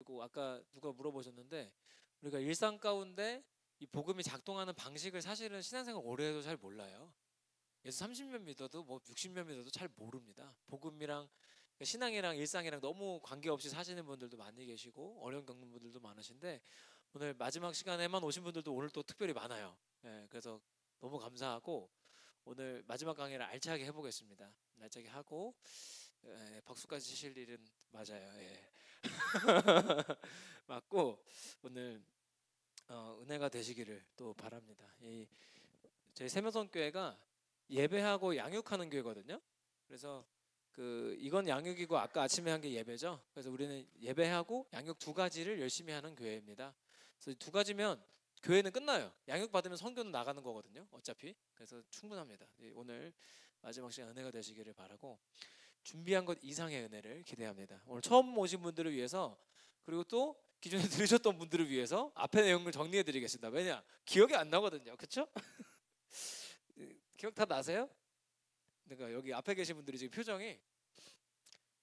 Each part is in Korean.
그리고 아까 누가 물어보셨는데 우리가 일상 가운데 이 복음이 작동하는 방식을 사실은 신앙생활 오래 해도 잘 몰라요. 예수 30년 믿어도 뭐 60년 믿어도 잘 모릅니다. 복음이랑 신앙이랑 일상이랑 너무 관계없이 사시는 분들도 많이 계시고 어려움 겪는 분들도 많으신데 오늘 마지막 시간에만 오신 분들도 오늘 또 특별히 많아요. 예, 그래서 너무 감사하고 오늘 마지막 강의를 알차게 해보겠습니다. 알차게 하고 박수까지 치실 일은 맞아요. 예. 맞고 오늘 은혜가 되시기를 또 바랍니다. 저희 세명성교회가 예배하고 양육하는 교회거든요. 그래서 이건 양육이고 아까 아침에 한 게 예배죠. 그래서 우리는 예배하고 양육 두 가지를 열심히 하는 교회입니다. 그래서 두 가지면 교회는 끝나요. 양육 받으면 선교는 나가는 거거든요. 어차피. 그래서 충분합니다. 오늘 마지막 시간 은혜가 되시기를 바라고 준비한 것 이상의 은혜를 기대합니다. 오늘 처음 오신 분들을 위해서 그리고 또 기존에 들으셨던 분들을 위해서 앞에 내용을 정리해 드리겠습니다. 왜냐? 기억이 안 나거든요. 그렇죠? 기억 다 나세요? 그러니까 여기 앞에 계신 분들이 지금 표정이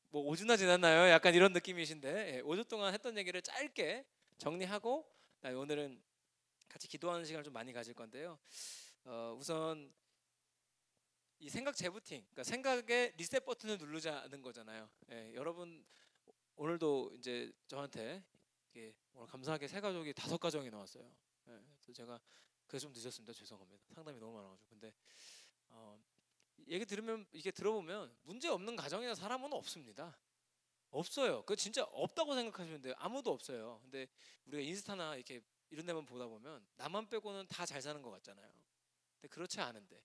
뭐 5주나 지났나요? 약간 이런 느낌이신데 5주 동안 했던 얘기를 짧게 정리하고 오늘은 같이 기도하는 시간을 좀 많이 가질 건데요. 우선 이 생각 재부팅, 그러니까 생각의 리셋 버튼을 누르자는 거잖아요. 여러분 오늘도 이제 저한테 오늘 감사하게 세 가족이 5가정이 나왔어요. 그래서 제가 그래서 좀 늦었습니다. 죄송합니다. 상담이 너무 많아가지고. 근데 얘기 들으면 이게 들어보면 문제 없는 가정이나 사람은 없습니다. 없어요. 그 진짜 없다고 생각하시면 돼요. 아무도 없어요. 근데 우리가 인스타나 이렇게 이런 데만 보다 보면 나만 빼고는 다 잘 사는 것 같잖아요. 근데 그렇지 않은데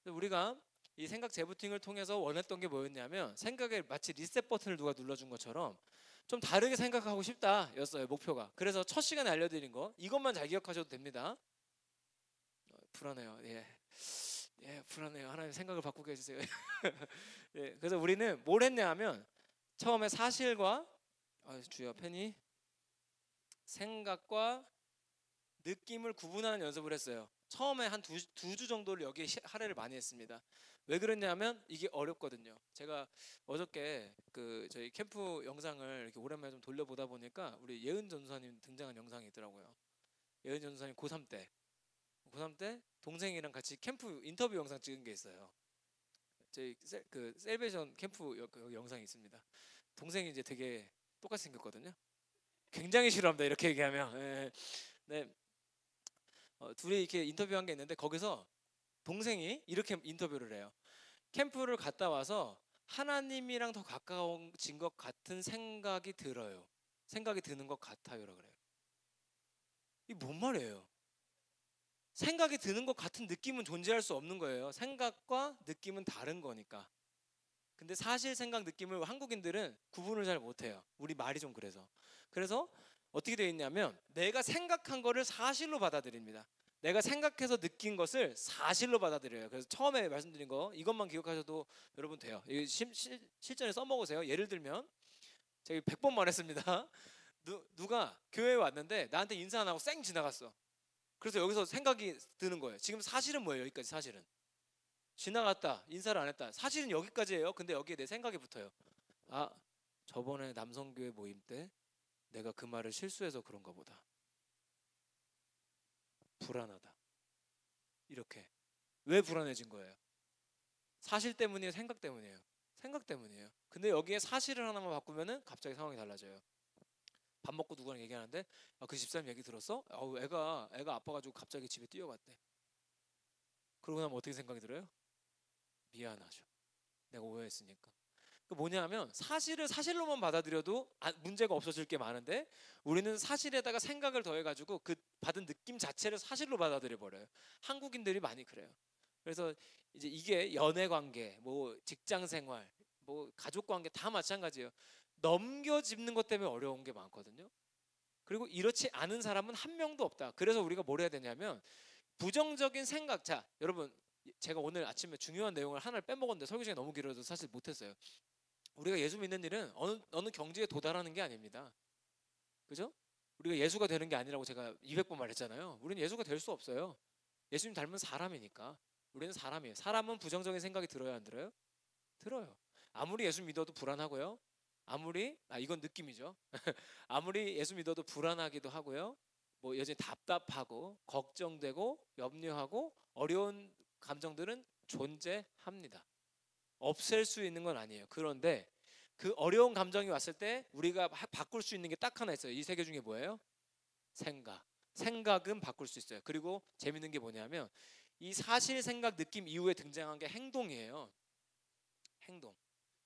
우리가 이 생각 재부팅을 통해서 원했던 게 뭐였냐면 생각에 마치 리셋 버튼을 누가 눌러준 것처럼 좀 다르게 생각하고 싶다였어요. 목표가. 그래서 첫 시간에 알려드린 거 이것만 잘 기억하셔도 됩니다. 불안해요. 불안해요. 하나님 생각을 바꾸게 해주세요. 그래서 우리는 뭘 했냐 하면 처음에 사실과 주여 팬이 생각과 느낌을 구분하는 연습을 했어요. 처음에 한 두 주 정도를 여기에 할애를 많이 했습니다. 왜 그랬냐면 이게 어렵거든요. 제가 어저께 저희 캠프 영상을 이렇게 오랜만에 좀 돌려보다 보니까 우리 예은 전도사님 등장한 영상이 있더라고요. 예은 전도사님 고3 때 동생이랑 같이 캠프 인터뷰 영상 찍은 게 있어요. 저희 셀베이션 캠프 영상이 있습니다. 동생이 이제 되게 똑같이 생겼거든요. 굉장히 싫어합니다. 이렇게 얘기하면. 네. 둘이 이렇게 인터뷰한 게 있는데 거기서 동생이 이렇게 인터뷰를 해요. 캠프를 갔다 와서 하나님이랑 더 가까워진 것 같은 생각이 들어요. 생각이 드는 것 같아요라 그래요. 이게 뭔 말이에요? 생각이 드는 것 같은 느낌은 존재할 수 없는 거예요. 생각과 느낌은 다른 거니까. 근데 사실 생각 느낌을 한국인들은 구분을 잘 못해요. 우리 말이 좀 그래서 어떻게 되어 있냐면 내가 생각한 거를 사실로 받아들입니다. 내가 생각해서 느낀 것을 사실로 받아들여요. 그래서 처음에 말씀드린 거 이것만 기억하셔도 여러분 돼요. 실전에 써먹으세요. 예를 들면 제가 100번 말했습니다. 누가 교회에 왔는데 나한테 인사 안 하고 쌩 지나갔어. 그래서 여기서 생각이 드는 거예요. 지금 사실은 뭐예요? 여기까지 사실은 지나갔다, 인사를 안 했다. 사실은 여기까지예요. 근데 여기에 내 생각이 붙어요. 아, 저번에 남성교회 모임 때 내가 그 말을 실수해서 그런가 보다. 불안하다. 이렇게. 왜 불안해진 거예요? 사실 때문이에요? 생각 때문이에요? 생각 때문이에요. 근데 여기에 사실을 하나만 바꾸면은 갑자기 상황이 달라져요. 밥 먹고 누구랑 얘기하는데 그 집사님 얘기 들었어? 애가 아파가지고 갑자기 집에 뛰어갔대. 그러고 나면 어떻게 생각이 들어요? 미안하죠. 내가 오해했으니까. 그 뭐냐면 사실을 사실로만 받아들여도 문제가 없어질 게 많은데 우리는 사실에다가 생각을 더해가지고 그 받은 느낌 자체를 사실로 받아들여 버려요. 한국인들이 많이 그래요. 그래서 이제 이게 연애 관계, 뭐 직장 생활, 뭐 가족 관계 다 마찬가지예요. 넘겨짚는 것 때문에 어려운 게 많거든요. 그리고 이렇지 않은 사람은 한 명도 없다. 그래서 우리가 뭘 해야 되냐면 부정적인 생각. 자, 여러분 제가 오늘 아침에 중요한 내용을 하나를 빼먹었는데 설교 시간이 너무 길어서 사실 못했어요. 우리가 예수 믿는 일은 어느 경지에 도달하는 게 아닙니다. 그죠? 우리가 예수가 되는 게 아니라고 제가 200번 말했잖아요. 우리는 예수가 될 수 없어요. 예수님 닮은 사람이니까. 우리는 사람이에요. 사람은 부정적인 생각이 들어요, 안 들어요? 들어요. 아무리 예수 믿어도 불안하고요. 이건 느낌이죠. 아무리 예수 믿어도 불안하기도 하고요. 뭐 여전히 답답하고 걱정되고 염려하고 어려운 감정들은 존재합니다. 없앨 수 있는 건 아니에요. 그런데 그 어려운 감정이 왔을 때 우리가 바꿀 수 있는 게 딱 하나 있어요. 이 세 개 중에 뭐예요? 생각은 바꿀 수 있어요. 그리고 재밌는 게 뭐냐면 이 사실, 생각, 느낌 이후에 등장한 게 행동이에요. 행동.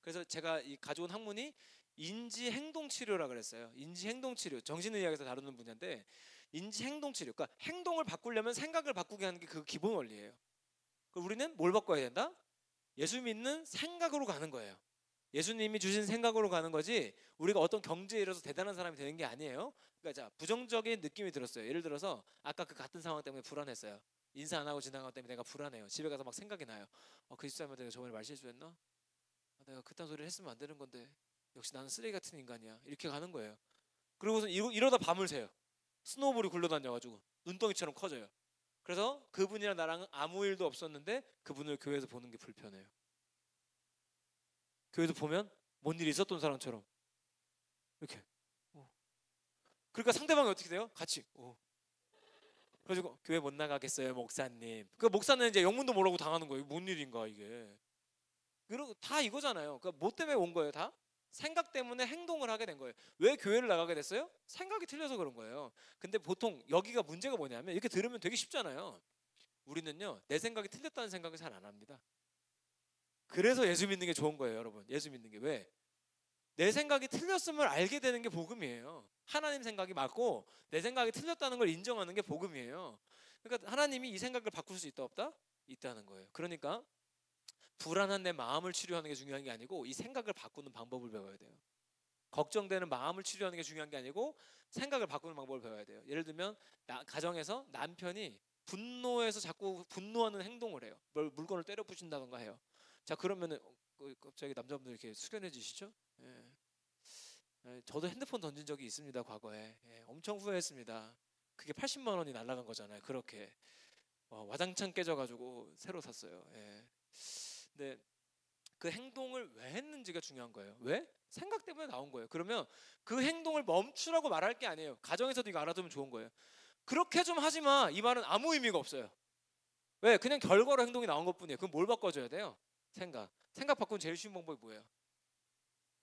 그래서 제가 가져온 학문이 인지 행동 치료라 그랬어요. 인지 행동 치료, 정신의학에서 다루는 분야인데 인지 행동 치료. 그러니까 행동을 바꾸려면 생각을 바꾸게 하는 게 그 기본 원리예요. 그럼 우리는 뭘 바꿔야 된다? 예수 믿는 생각으로 가는 거예요. 예수님이 주신 생각으로 가는 거지 우리가 어떤 경제에 이뤄서 대단한 사람이 되는 게 아니에요. 그러니까 자, 부정적인 느낌이 들었어요. 예를 들어서 아까 그 같은 상황 때문에 불안했어요. 인사 안 하고 지나간 것 때문에 내가 불안해요. 집에 가서 막 생각이 나요. 그 집사람한테 내가 저번에 말실수했나? 내가 그딴 소리를 했으면 안 되는 건데 역시 나는 쓰레기 같은 인간이야. 이렇게 가는 거예요. 그리고서 이러다 밤을 새요. 스노우볼이 굴러다녀가지고 눈덩이처럼 커져요. 그래서 그분이랑 나랑 아무 일도 없었는데 그분을 교회에서 보는 게 불편해요. 교회에서 보면 뭔 일이 있었던 사람처럼 이렇게. 그러니까 상대방이 어떻게 돼요? 같이. 그래가지고 교회 못 나가겠어요, 목사님. 그 목사는 이제 영문도 모르고 당하는 거예요. 뭔 일인가 이게. 그리고 다 이거잖아요. 그러니까 뭐 때문에 온 거예요, 다? 생각 때문에 행동을 하게 된 거예요. 왜 교회를 나가게 됐어요? 생각이 틀려서 그런 거예요. 근데 보통 여기가 문제가 뭐냐면 이렇게 들으면 되게 쉽잖아요. 우리는요, 내 생각이 틀렸다는 생각을 잘 안 합니다. 그래서 예수 믿는 게 좋은 거예요, 여러분. 예수 믿는 게 왜? 내 생각이 틀렸음을 알게 되는 게 복음이에요. 하나님 생각이 맞고 내 생각이 틀렸다는 걸 인정하는 게 복음이에요. 그러니까 하나님이 이 생각을 바꿀 수 있다 없다? 있다는 거예요. 그러니까 불안한 내 마음을 치료하는 게 중요한 게 아니고 이 생각을 바꾸는 방법을 배워야 돼요. 걱정되는 마음을 치료하는 게 중요한 게 아니고 생각을 바꾸는 방법을 배워야 돼요. 예를 들면 가정에서 남편이 분노해서 자꾸 분노하는 행동을 해요. 물건을 때려 부신다던가 해요. 자, 그러면은 갑자기 남자분들 이렇게 숙연해지시죠? 예. 저도 핸드폰 던진 적이 있습니다, 과거에. 엄청 후회했습니다. 그게 80만 원이 날아간 거잖아요. 그렇게 와장창 깨져가지고 새로 샀어요. 근데 그 행동을 왜 했는지가 중요한 거예요. 왜? 생각 때문에 나온 거예요. 그러면 그 행동을 멈추라고 말할 게 아니에요. 가정에서도 이거 알아두면 좋은 거예요. 그렇게 좀 하지 마. 이 말은 아무 의미가 없어요. 왜? 그냥 결과로 행동이 나온 것뿐이에요. 그럼 뭘 바꿔줘야 돼요? 생각 바꾸는 제일 쉬운 방법이 뭐예요?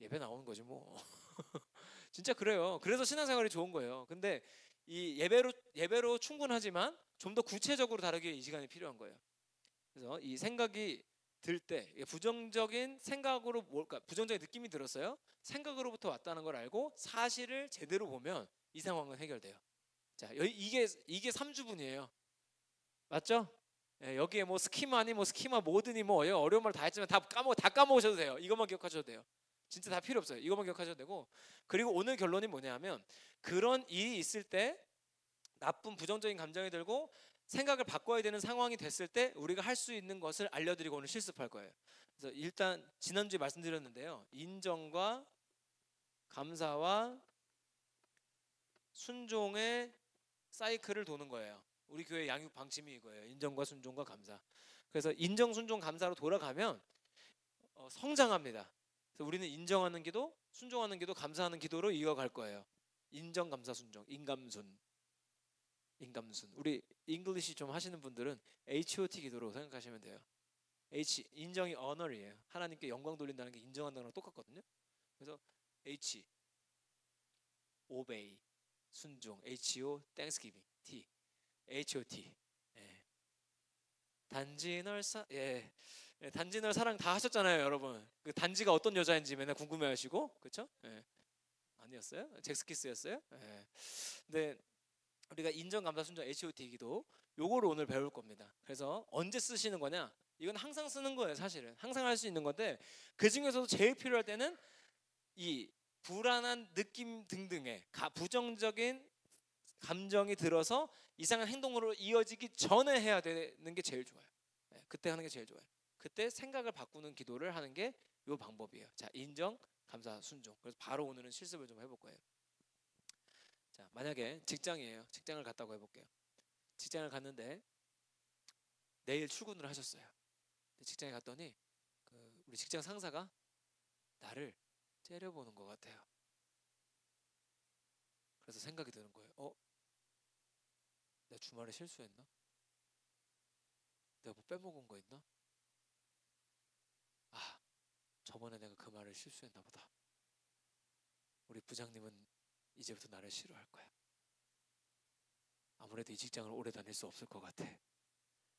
예배 나오는 거지 뭐. 진짜 그래요. 그래서 신앙생활이 좋은 거예요. 근데 이 예배로 충분하지만 좀 더 구체적으로 다르게 이 시간이 필요한 거예요. 그래서 이 생각이 들 때 부정적인 생각으로 그러니까 부정적인 느낌이 들었어요. 생각으로부터 왔다는 걸 알고 사실을 제대로 보면 이 상황은 해결돼요. 자, 이게 3주분이에요. 맞죠? 여기에 뭐 스키마니 뭐 스키마 뭐드니 뭐 어려운 말 다 했지만 다 까먹으셔도 돼요. 이것만 기억하셔도 돼요. 진짜 다 필요 없어요. 이것만 기억하셔도 되고. 그리고 오늘 결론이 뭐냐면 그런 일이 있을 때 나쁜 부정적인 감정이 들고 생각을 바꿔야 되는 상황이 됐을 때 우리가 할 수 있는 것을 알려드리고 오늘 실습할 거예요. 그래서 일단 지난주에 말씀드렸는데요. 인정과 감사와 순종의 사이클을 도는 거예요. 우리 교회 양육 방침이 이거예요. 인정과 순종과 감사. 그래서 인정, 순종, 감사로 돌아가면 성장합니다. 그래서 우리는 인정하는 기도, 순종하는 기도, 감사하는 기도로 이어갈 거예요. 인정, 감사, 순종, 인감순. 우리 잉글리시 좀 하시는 분들은 HOT 기도로 생각하시면 돼요. 인정이 honor이에요. 하나님께 영광 돌린다는 게 인정한다는 거랑 똑같거든요. 그래서 H obey 순종, HO thanksgiving, T HOT. 단지 널 사랑 다 하셨잖아요, 여러분. 그 단지가 어떤 여자인지 맨날 궁금해하시고, 그렇죠? 아니었어요? 잭스키스였어요? 근데 우리가 인정, 감사, 순종, HOT 기도 요거를 오늘 배울 겁니다. 그래서 언제 쓰시는 거냐? 이건 항상 쓰는 거예요, 사실은. 항상 할 수 있는 건데 그 중에서도 제일 필요할 때는 이 불안한 느낌 등등의 부정적인 감정이 들어서 이상한 행동으로 이어지기 전에 해야 되는 게 제일 좋아요. 그때 하는 게 제일 좋아요. 그때 생각을 바꾸는 기도를 하는 게 요 방법이에요. 자, 인정, 감사, 순종. 그래서 바로 오늘은 실습을 좀 해볼 거예요. 자, 만약에 직장이에요. 직장을 갔다고 해볼게요. 직장을 갔는데 내일 출근을 하셨어요. 직장에 갔더니 우리 직장 상사가 나를 째려보는 것 같아요. 그래서 생각이 드는 거예요. 내가 주말에 실수했나? 내가 뭐 빼먹은 거 있나? 저번에 내가 그 말을 실수했나 보다. 우리 부장님은 이제부터 나를 싫어할 거야. 아무래도 이 직장을 오래 다닐 수 없을 것 같아.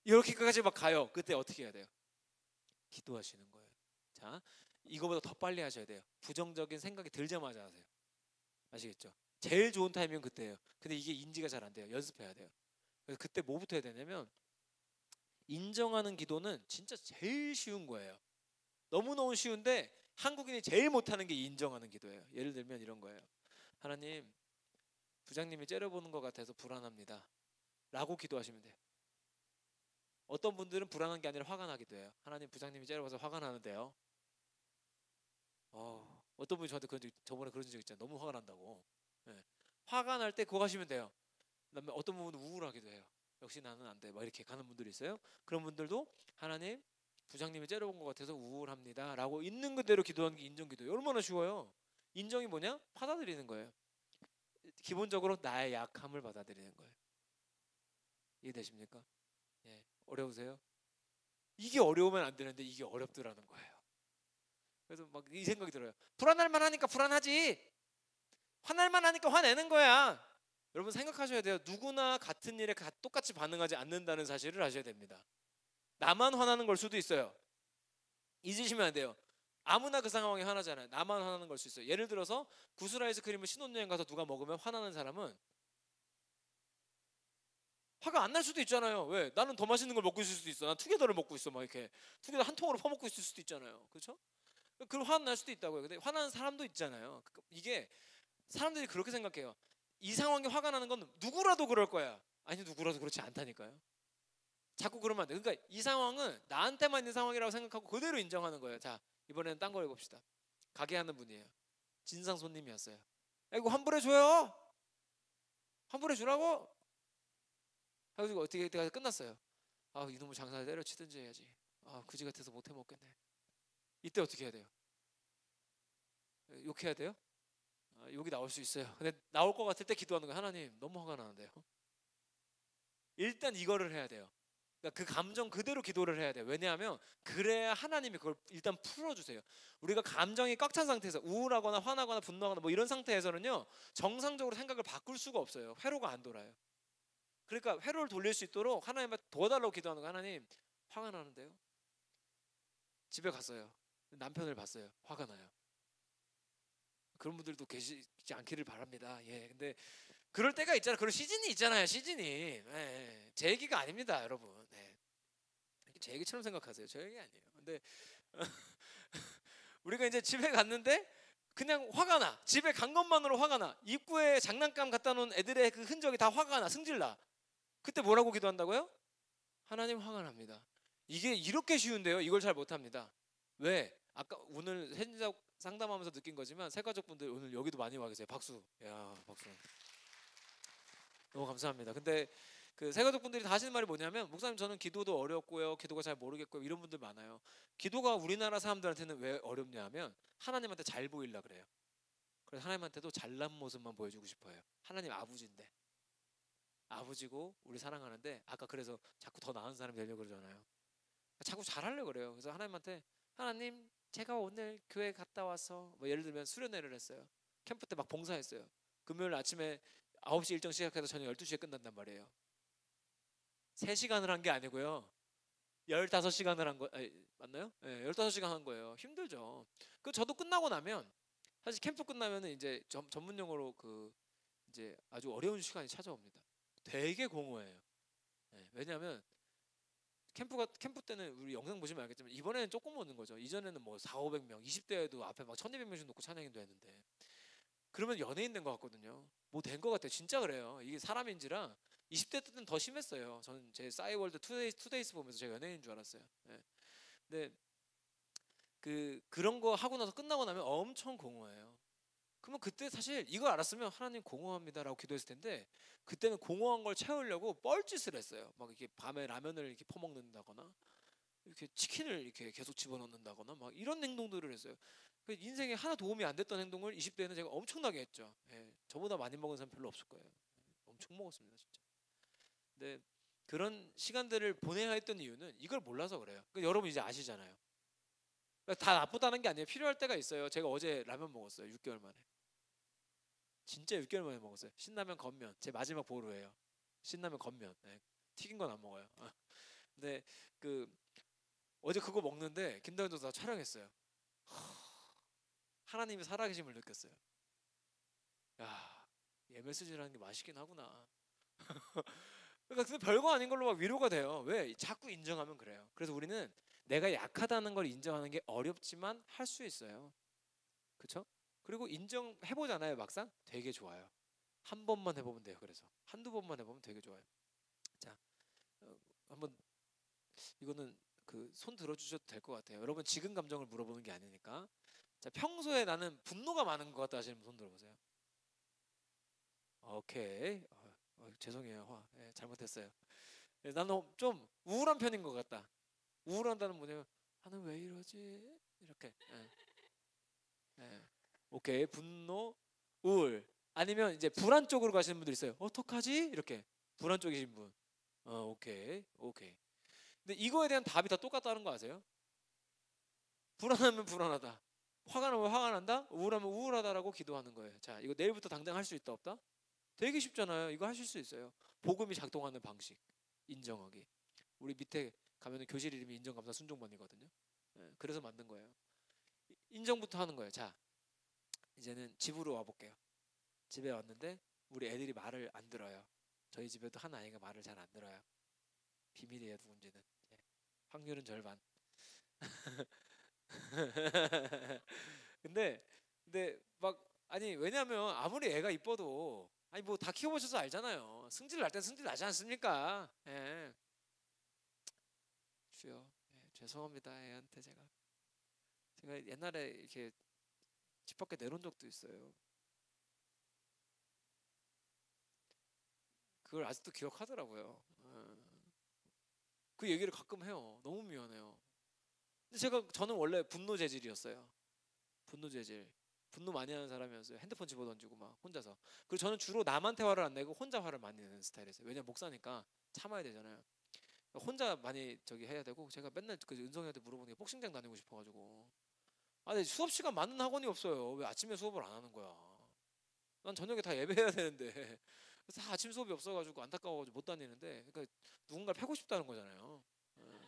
이렇게까지 막 가요. 그때 어떻게 해야 돼요? 기도하시는 거예요. 자, 이거보다 더 빨리 하셔야 돼요. 부정적인 생각이 들자마자 하세요. 아시겠죠? 제일 좋은 타이밍은 그때예요. 근데 이게 인지가 잘 안 돼요. 연습해야 돼요. 그래서 그때 뭐부터 해야 되냐면, 인정하는 기도는 진짜 제일 쉬운 거예요. 너무너무 쉬운데 한국인이 제일 못하는 게 인정하는 기도예요. 예를 들면 이런 거예요. 하나님, 부장님이 째려보는 것 같아서 불안합니다 라고 기도하시면 돼요. 어떤 분들은 불안한 게 아니라 화가 나기도 해요. 하나님, 부장님이 째려봐서 화가 나는데요. 어떤 분이 저번에 그런 적 있잖아요. 너무 화가 난다고. 네. 화가 날 때 그거 하시면 돼요. 그다음에 어떤 분은 우울하기도 해요. 역시 나는 안 돼. 막 이렇게 가는 분들이 있어요. 그런 분들도 하나님, 부장님이 째려본 것 같아서 우울합니다 라고 있는 그대로 기도하는 게 인정기도예요. 얼마나 쉬워요. 인정이 뭐냐? 받아들이는 거예요. 기본적으로 나의 약함을 받아들이는 거예요. 이해되십니까? 예. 어려우세요? 이게 어려우면 안 되는데 이게 어렵더라는 거예요. 그래서 막 이 생각이 들어요. 불안할 만하니까 불안하지, 화날 만하니까 화내는 거야. 여러분 생각하셔야 돼요. 누구나 같은 일에 똑같이 반응하지 않는다는 사실을 아셔야 됩니다. 나만 화나는 걸 수도 있어요. 잊으시면 안 돼요. 아무나 그 상황에 화나잖아요. 나만 화나는 걸 수 있어요. 예를 들어서 구슬 아이스크림을 신혼여행 가서 누가 먹으면 화나는 사람은 화가 안 날 수도 있잖아요. 왜? 나는 더 맛있는 걸 먹고 있을 수도 있어. 난 투게더를 먹고 있어. 막 이렇게 투게더 한 통으로 퍼먹고 있을 수도 있잖아요. 그렇죠? 그럼 화는 날 수도 있다고요. 근데 화나는 사람도 있잖아요. 이게 사람들이 그렇게 생각해요. 이 상황에 화가 나는 건 누구라도 그럴 거야. 아니, 누구라도 그렇지 않다니까요. 자꾸 그러면 안 돼. 그러니까 이 상황은 나한테만 있는 상황이라고 생각하고 그대로 인정하는 거예요. 자, 이번에는 딴 거 해봅시다. 가게 하는 분이에요. 진상 손님이었어요. 이거 환불해 줘요. 환불해 주라고. 해가지고 어떻게 때가 끝났어요. 이놈의 장사를 때려치든지 해야지. 그지 같아서 못 해 먹겠네. 이때 어떻게 해야 돼요? 욕해야 돼요? 욕이 나올 수 있어요. 근데 나올 것 같을 때 기도하는 거예요. 하나님, 너무 화가 나는데요. 일단 이거를 해야 돼요. 그러니까 그 감정 그대로 기도를 해야 돼요. 왜냐하면 그래야 하나님이 그걸 일단 풀어주세요. 우리가 감정이 꽉 찬 상태에서 우울하거나 화나거나 분노하거나 뭐 이런 상태에서는요, 정상적으로 생각을 바꿀 수가 없어요. 회로가 안 돌아요. 그러니까 회로를 돌릴 수 있도록 하나님한테 도와달라고 기도하는 거예요. 하나님, 화가 나는데요. 집에 갔어요. 남편을 봤어요. 화가 나요. 그런 분들도 계시지 않기를 바랍니다. 예, 근데 그럴 때가 있잖아요. 그런 시즌이 있잖아요. 시즌이. 예. 제 얘기가 아닙니다, 여러분. 네. 제 얘기처럼 생각하세요. 저 얘기 아니에요. 근데 우리가 이제 집에 갔는데 그냥 화가 나. 집에 간 것만으로 화가 나. 입구에 장난감 갖다 놓은 애들의 그 흔적이 다 화가 나. 승질나. 그때 뭐라고 기도한다고요? 하나님, 화가 납니다. 이게 이렇게 쉬운데요. 이걸 잘 못합니다. 왜? 아까 오늘 현장 상담하면서 느낀 거지만 새가족분들 오늘 여기도 많이 와 계세요. 박수. 야, 박수. 너무 감사합니다. 근데 그 새가족분들이 다 하시는 말이 뭐냐면, 목사님, 저는 기도도 어렵고요, 기도가 잘 모르겠고요, 이런 분들 많아요. 기도가 우리나라 사람들한테는 왜 어렵냐 하면 하나님한테 잘 보이려 그래요. 그래서 하나님한테도 잘난 모습만 보여주고 싶어요. 하나님 아버지인데, 아버지고 우리 사랑하는데, 아까 그래서 자꾸 더 나은 사람이 되려고 그러잖아요. 자꾸 잘하려고 그래요. 그래서 하나님한테, 하나님, 제가 오늘 교회 갔다 와서 뭐 예를 들면 수련회를 했어요. 캠프 때 막 봉사했어요. 금요일 아침에 9시 일정 시작해서 저녁 12시에 끝난단 말이에요. 3시간을 한 게 아니고요, 15시간을 한 거, 맞나요? 네, 15시간 한 거예요. 힘들죠. 저도 끝나고 나면, 사실 캠프 끝나면은 이제 전문 용어로 이제 아주 어려운 시간이 찾아옵니다. 되게 공허해요. 네, 왜냐하면 캠프 때는 우리 영상 보시면 알겠지만 이번에는 조금 오는 거죠. 이전에는 뭐 400~500명, 20대에도 앞에 막 1200명씩 놓고 찬양인도 했는데, 그러면 연예인 된 것 같거든요. 뭐 된 것 같아요. 진짜 그래요. 이게 사람인지라 20대 때는 더 심했어요. 저는 제 싸이월드 투데이스 보면서 제가 연예인인 줄 알았어요. 네. 근데 그런 거 하고 나서 끝나고 나면 엄청 공허해요. 그러면 그때 사실 이걸 알았으면 하나님 공허합니다라고 기도했을 텐데, 그때는 공허한 걸 채우려고 뻘짓을 했어요. 막 이렇게 밤에 라면을 이렇게 퍼먹는다거나, 이렇게 치킨을 이렇게 계속 집어넣는다거나 막 이런 행동들을 했어요. 그 인생에 하나 도움이 안 됐던 행동을 20대에는 제가 엄청나게 했죠. 예, 저보다 많이 먹은 사람 별로 없을 거예요. 엄청 먹었습니다, 진짜. 근데 그런 시간들을 보내야 했던 이유는 이걸 몰라서 그래요. 그러니까 여러분 이제 아시잖아요. 그러니까 다 나쁘다는 게 아니에요. 필요할 때가 있어요. 제가 어제 라면 먹었어요. 6개월 만에. 진짜 6개월 만에 먹었어요. 신라면 건면. 제 마지막 보루예요. 신라면 건면. 네. 튀긴 건 안 먹어요. 근데 그 어제 그거 먹는데 김다현 도사 촬영했어요. 하나님의 살아계심을 느꼈어요. 야, MSG라는 게 맛있긴 하구나. 그러니까 근데 별거 아닌 걸로 막 위로가 돼요. 왜? 자꾸 인정하면 그래요. 그래서 우리는 내가 약하다는 걸 인정하는 게 어렵지만 할 수 있어요. 그렇죠? 그리고 인정해보잖아요. 막상 되게 좋아요. 한 번만 해보면 돼요. 그래서 한두 번만 해보면 되게 좋아요. 자, 한번 이거는 그 손 들어주셔도 될 것 같아요. 여러분 지금 감정을 물어보는 게 아니니까. 자, 평소에 나는 분노가 많은 것 같다 하시는 분 손 들어보세요. 오케이. 죄송해요. 예, 잘못했어요. 예, 나는 좀 우울한 편인 것 같다. 우울한다는 뭐냐면 나는 왜 이러지? 이렇게. 예. 예. 오케이. 분노, 우울. 아니면 이제 불안 쪽으로 가시는 분들 있어요. 어떡하지? 이렇게. 불안 쪽이신 분. 오케이. 오케이. 근데 이거에 대한 답이 다 똑같다는 거 아세요? 불안하면 불안하다. 화가 나면 화가 난다. 우울하면 우울하다라고 기도하는 거예요. 자, 이거 내일부터 당장 할 수 있다 없다? 되게 쉽잖아요. 이거 하실 수 있어요. 복음이 작동하는 방식. 인정하기. 우리 밑에 가면은 교실 이름이 인정감사 순종반이거든요. 예, 그래서 만든 거예요. 인정부터 하는 거예요. 자, 이제는 집으로 와볼게요. 집에 왔는데 우리 애들이 말을 안 들어요. 저희 집에도 한 아이가 말을 잘 안 들어요. 비밀이에요, 누군지는. 예, 확률은 절반. 근데 막 아니 왜냐면 아무리 애가 이뻐도 아니 뭐 다 키워보셔서 알잖아요. 승질 날 땐 승질 나지 않습니까? 예. 주여, 예, 죄송합니다 애한테 제가 옛날에 이렇게 집 밖에 내놓은 적도 있어요. 그걸 아직도 기억하더라고요. 그 얘기를 가끔 해요. 너무 미안해요. 근데 저는 원래 분노 재질이었어요. 분노 재질. 분노 많이 하는 사람이었어요. 핸드폰 집어던지고 막 혼자서. 그리고 저는 주로 남한테 화를 안 내고 혼자 화를 많이 내는 스타일이었어요. 왜냐면 목사니까 참아야 되잖아요. 혼자 많이 저기 해야 되고 제가 맨날 그 은성이한테 물어보는 게 복싱장 다니고 싶어가지고 아니 수업 시간 맞는 학원이 없어요. 왜 아침에 수업을 안 하는 거야? 난 저녁에 다 예배해야 되는데 그래서 다 아침 수업이 없어가지고 안타까워가지고 못 다니는데 그러니까 누군가를 패고 싶다는 거잖아요. 예.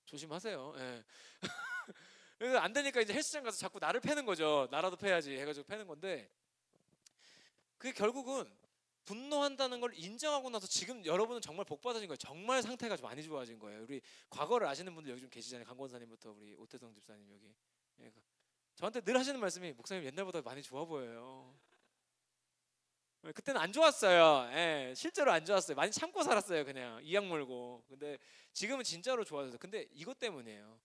조심하세요. 예. 그래서 안 되니까 이제 헬스장 가서 자꾸 나를 패는 거죠. 나라도 패야지 해가지고 패는 건데 그게 결국은 분노한다는 걸 인정하고 나서 지금 여러분은 정말 복 받으신 거예요. 정말 상태가 좀 많이 좋아진 거예요. 우리 과거를 아시는 분들 여기 좀 계시잖아요. 강권사님부터 우리 오태성 집사님 여기. 예, 저한테 늘 하시는 말씀이 목사님 옛날보다 많이 좋아 보여요. 예, 그때는 안 좋았어요. 예, 실제로 안 좋았어요. 많이 참고 살았어요. 그냥 이악 물고. 근데 지금은 진짜로 좋아져서. 근데 이것 때문이에요.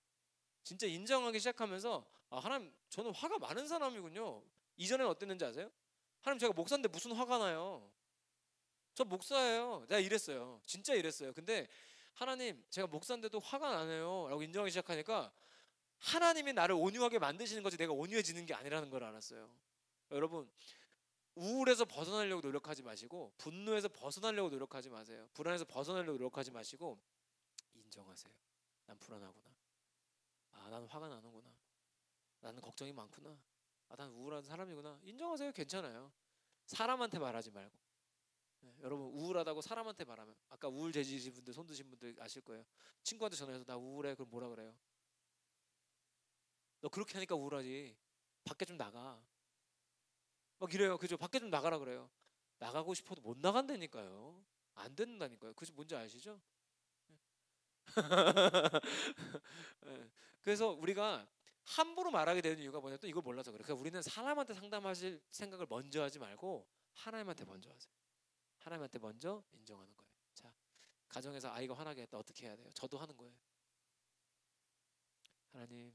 진짜 인정하기 시작하면서 아, 하나님 저는 화가 많은 사람이군요. 이전에는 어땠는지 아세요? 하나님 제가 목사인데 무슨 화가 나요? 저 목사예요. 내가 이랬어요. 진짜 이랬어요. 근데 하나님 제가 목사인데도 화가 나네요 라고 인정하기 시작하니까 하나님이 나를 온유하게 만드시는 거지 내가 온유해지는 게 아니라는 걸 알았어요. 여러분 우울해서 벗어나려고 노력하지 마시고 분노해서 벗어나려고 노력하지 마세요. 불안해서 벗어나려고 노력하지 마시고 인정하세요. 난 불안하구나. 아, 나는 화가 나는구나. 나는 걱정이 많구나. 아, 난 우울한 사람이구나. 인정하세요. 괜찮아요. 사람한테 말하지 말고. 네, 여러분 우울하다고 사람한테 말하면 아까 우울 재질이신 분들 손 드신 분들 아실 거예요. 친구한테 전화해서 나 우울해. 그럼 뭐라 그래요? 너 그렇게 하니까 우울하지. 밖에 좀 나가. 막 이래요. 그죠? 밖에 좀 나가라 그래요. 나가고 싶어도 못 나간다니까요. 안 된다니까요. 그죠? 뭔지 아시죠? 예. 그래서 우리가 함부로 말하게 되는 이유가 뭐냐 또 이걸 몰라서 그래요. 그러니까 우리는 사람한테 상담하실 생각을 먼저 하지 말고 하나님한테 먼저 하세요. 하나님한테 먼저 인정하는 거예요. 자, 가정에서 아이가 화나게 했다 어떻게 해야 돼요? 저도 하는 거예요. 하나님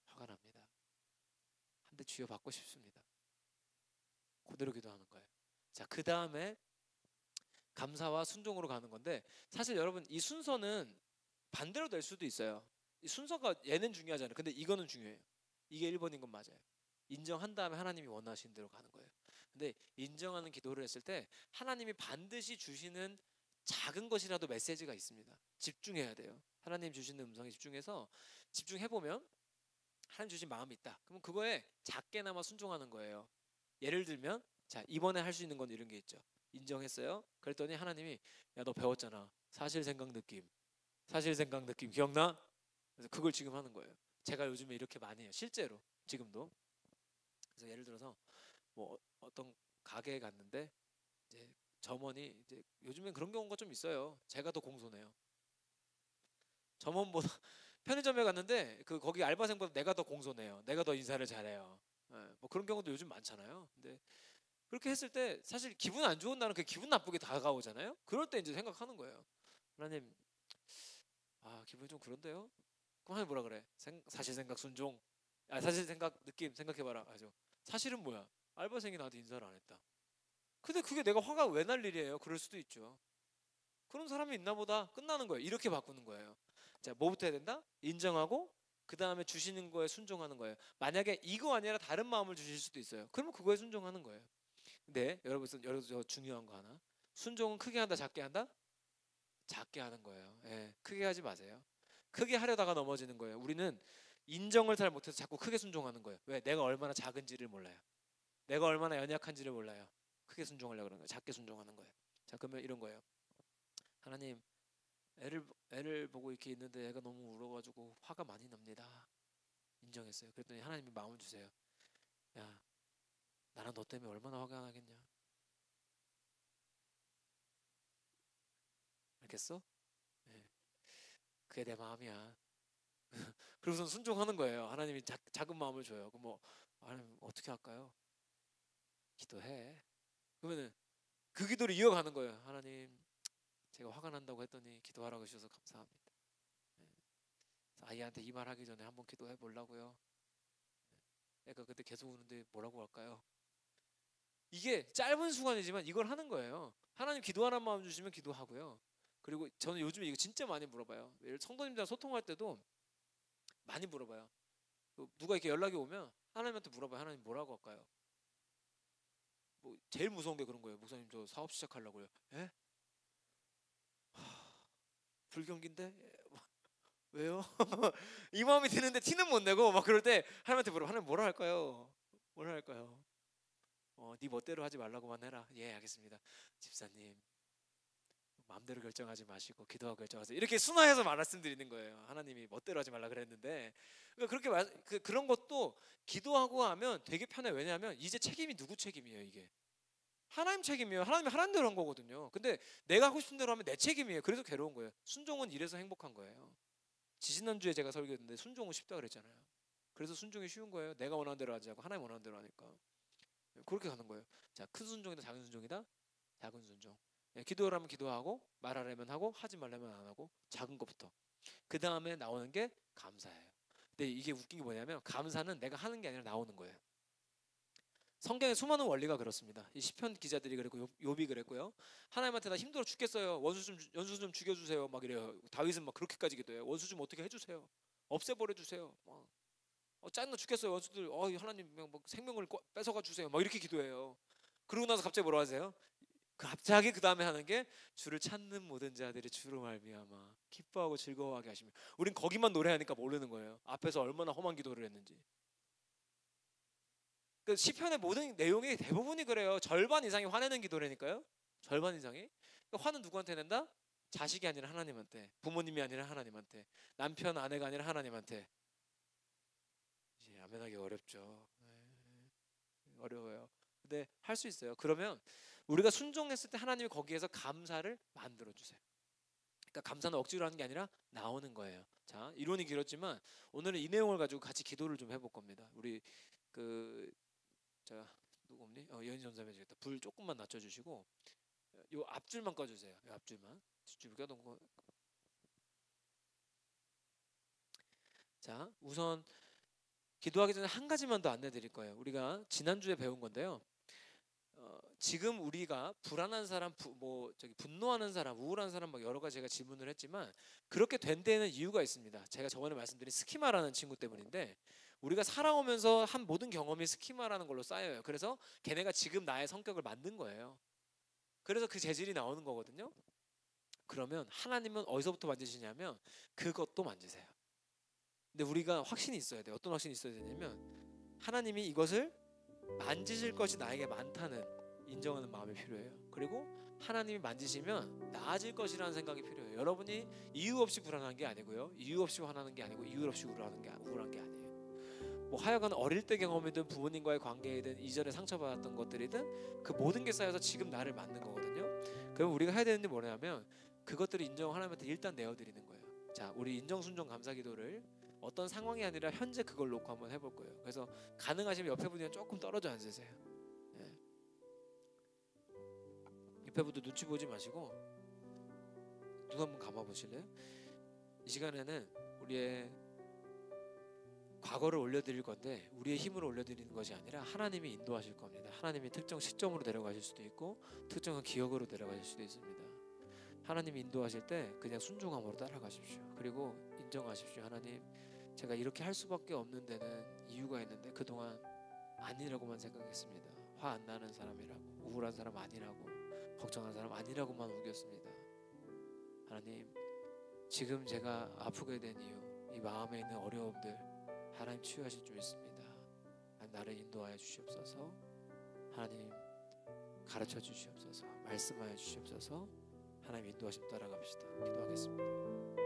화가 납니다. 한 대 쥐어 받고 싶습니다. 그대로 기도하는 거예요. 자, 그 다음에 감사와 순종으로 가는 건데 사실 여러분 이 순서는 반대로 될 수도 있어요. 이 순서가 얘는 중요하잖아요. 근데 이거는 중요해요. 이게 1번인 건 맞아요. 인정한 다음에 하나님이 원하시는 대로 가는 거예요. 근데 인정하는 기도를 했을 때 하나님이 반드시 주시는 작은 것이라도 메시지가 있습니다. 집중해야 돼요. 하나님 주시는 음성에 집중해서 집중해보면 하나님 주신 마음이 있다. 그럼 그거에 작게나마 순종하는 거예요. 예를 들면 자, 이번에 할 수 있는 건 이런 게 있죠. 인정했어요. 그랬더니 하나님이 야, 너 배웠잖아. 사실 생각 느낌. 사실 생각 느낌 기억나? 그래서 그걸 지금 하는 거예요. 제가 요즘에 이렇게 많이 해요. 실제로 지금도. 그래서 예를 들어서 뭐 어떤 가게에 갔는데 이제 점원이 이제 요즘엔 그런 경우가 좀 있어요. 제가 더 공손해요. 점원보다 편의점에 갔는데 그 거기 알바생보다 내가 더 공손해요. 내가 더 인사를 잘해요. 예, 뭐 그런 경우도 요즘 많잖아요. 근데 그렇게 했을 때 사실 기분 안 좋은 날은 그 기분 나쁘게 다가오잖아요. 그럴 때 이제 생각하는 거예요. 하나님, 아 기분이 좀 그런데요. 그럼 하나님 뭐라 그래? 사실 생각 순종. 아 사실 생각 느낌 생각해봐라. 아죠. 사실은 뭐야? 알바생이 나한테 인사를 안 했다. 근데 그게 내가 화가 왜 날 일이에요? 그럴 수도 있죠. 그런 사람이 있나 보다. 끝나는 거예요. 이렇게 바꾸는 거예요. 자, 뭐부터 해야 된다? 인정하고 그 다음에 주시는 거에 순종하는 거예요. 만약에 이거 아니라 다른 마음을 주실 수도 있어요. 그러면 그거에 순종하는 거예요. 근데 여러분 저 중요한 거 하나. 순종은 크게 한다, 작게 한다? 작게 하는 거예요. 예, 크게 하지 마세요. 크게 하려다가 넘어지는 거예요. 우리는 인정을 잘 못해서 자꾸 크게 순종하는 거예요. 왜? 내가 얼마나 작은지를 몰라요. 내가 얼마나 연약한지를 몰라요. 크게 순종하려고 그러는 거예요. 작게 순종하는 거예요. 자, 그러면 이런 거예요. 하나님, 애를 보고 이렇게 있는데 애가 너무 울어가지고 화가 많이 납니다. 인정했어요. 그랬더니 하나님이 마음을 주세요. 야, 나랑 너 때문에 얼마나 화가 나겠냐? 알겠어? 네. 그게 내 마음이야. 그러고선 순종하는 거예요. 하나님이 작은 마음을 줘요. 그럼 뭐 하나님 어떻게 할까요? 기도해. 그러면은 그 기도를 이어가는 거예요. 하나님, 제가 화가 난다고 했더니 기도하라고 해주셔서 감사합니다. 네. 아이한테 이 말 하기 전에 한번 기도해 보려고요. 애가 그때 계속 우는데 뭐라고 할까요? 이게 짧은 순간이지만 이걸 하는 거예요. 하나님 기도하라는 마음 주시면 기도하고요. 그리고 저는 요즘에 이거 진짜 많이 물어봐요. 성도님들랑 소통할 때도 많이 물어봐요. 누가 이렇게 연락이 오면 하나님한테 물어봐요. 하나님 뭐라고 할까요? 뭐 제일 무서운 게 그런 거예요. 목사님 저 사업 시작하려고요. 에? 불경기인데? 왜요? 이 마음이 드는데 티는 못 내고 막 그럴 때 하나님한테 물어봐. 하나님 뭐라 할까요? 뭐라 할까요? 네 멋대로 하지 말라고만 해라. 예, 알겠습니다. 집사님 마음대로 결정하지 마시고 기도하고 결정하세요. 이렇게 순화해서 말씀드리는 거예요. 하나님이 멋대로 하지 말라 그랬는데 그러니까 그런 것도 기도하고 하면 되게 편해. 왜냐하면 이제 책임이 누구 책임이에요? 이게 하나님 책임이에요. 하나님이 하나님 대로 한 거거든요. 근데 내가 하고 싶은 대로 하면 내 책임이에요. 그래서 괴로운 거예요. 순종은 이래서 행복한 거예요. 지지난주에 제가 설교했는데 순종은 쉽다 그랬잖아요. 그래서 순종이 쉬운 거예요. 내가 원하는 대로 하지 않고 하나님 원하는 대로 하니까. 그렇게 가는 거예요. 자, 큰 순종이다 작은 순종이다? 작은 순종. 기도하라면 기도하고 말하려면 하고 하지 말라면 안 하고 작은 것부터. 그 다음에 나오는 게 감사예요. 근데 이게 웃긴 게 뭐냐면 감사는 내가 하는 게 아니라 나오는 거예요. 성경에 수많은 원리가 그렇습니다. 이 시편 기자들이 그랬고 욥이 그랬고요. 하나님한테 나 힘들어 죽겠어요. 원수 좀 죽여주세요. 막 이래요. 다윗은 막 그렇게까지 기도해요. 원수 좀 어떻게 해주세요. 없애버려 주세요. 짜증나 죽겠어요. 원수들. 하나님 뭐 생명을 뺏어가 주세요. 막 이렇게 기도해요. 그러고 나서 갑자기 뭐라 하세요? 갑자기 그 다음에 하는 게 주를 찾는 모든 자들이 주로 말미암아 기뻐하고 즐거워하게 하시며. 우린 거기만 노래하니까 모르는 거예요. 앞에서 얼마나 험한 기도를 했는지. 그 시편의 모든 내용이 대부분이 그래요. 절반 이상이 화내는 기도라니까요. 절반 이상이. 그러니까 화는 누구한테 낸다? 자식이 아니라 하나님한테, 부모님이 아니라 하나님한테, 남편 아내가 아니라 하나님한테. 이제 아멘하기 어렵죠. 어려워요. 근데 할 수 있어요. 그러면 우리가 순종했을 때 하나님이 거기에서 감사를 만들어 주세요. 그러니까 감사는 억지로 하는 게 아니라 나오는 거예요. 자, 이론이 길었지만 오늘은 이 내용을 가지고 같이 기도를 좀 해볼 겁니다. 우리 자, 누구 없니? 여인 전사님 해주겠다. 불 조금만 낮춰주시고 요 앞줄만 꺼주세요. 요 앞줄만. 뒷줄 껴놓은 거. 자, 우선 기도하기 전에 한 가지만 더 안내드릴 거예요. 우리가 지난주에 배운 건데요. 지금 우리가 불안한 사람, 분노하는 사람, 우울한 사람 막 여러 가지 제가 질문을 했지만 그렇게 된 데에는 이유가 있습니다. 제가 저번에 말씀드린 스키마라는 친구 때문인데 우리가 살아오면서 한 모든 경험이 스키마라는 걸로 쌓여요. 그래서 걔네가 지금 나의 성격을 만든 거예요. 그래서 그 재질이 나오는 거거든요. 그러면 하나님은 어디서부터 만지시냐면 그것도 만지세요. 근데 우리가 확신이 있어야 돼요. 어떤 확신이 있어야 되냐면 하나님이 이것을 만지실 것이 나에게 많다는 인정하는 마음이 필요해요. 그리고 하나님이 만지시면 나아질 것이라는 생각이 필요해요. 여러분이 이유 없이 불안한 게 아니고요, 이유 없이 화나는 게 아니고 이유 없이 우울한 게 아니에요. 뭐 하여간 어릴 때 경험이든 부모님과의 관계이든 이전에 상처받았던 것들이든 그 모든 게 쌓여서 지금 나를 만든 거거든요. 그럼 우리가 해야 되는 게 뭐냐면 그것들을 인정 하나님한테 일단 내어드리는 거예요. 자, 우리 인정 순종 감사 기도를 어떤 상황이 아니라 현재 그걸 놓고 한번 해볼 거예요. 그래서 가능하시면 옆에 분이랑 조금 떨어져 앉으세요. 예. 옆에 분도 눈치 보지 마시고 눈 한번 감아 보실래요? 이 시간에는 우리의 과거를 올려드릴 건데 우리의 힘으로 올려드리는 것이 아니라 하나님이 인도하실 겁니다. 하나님이 특정 시점으로 데려가실 수도 있고 특정한 기억으로 데려가실 수도 있습니다. 하나님이 인도하실 때 그냥 순종함으로 따라가십시오. 그리고 인정하십시오. 하나님, 제가 이렇게 할 수밖에 없는 데는 이유가 있는데 그동안 아니라고만 생각했습니다. 화 안 나는 사람이라고, 우울한 사람 아니라고, 걱정한 사람 아니라고만 우겼습니다. 하나님, 지금 제가 아프게 된 이유, 이 마음에 있는 어려움들 하나님 치유하실 줄 믿습니다. 나를 인도하여 주시옵소서. 하나님 가르쳐 주시옵소서. 말씀하여 주시옵소서. 하나님 인도하심 따라갑시다. 기도하겠습니다.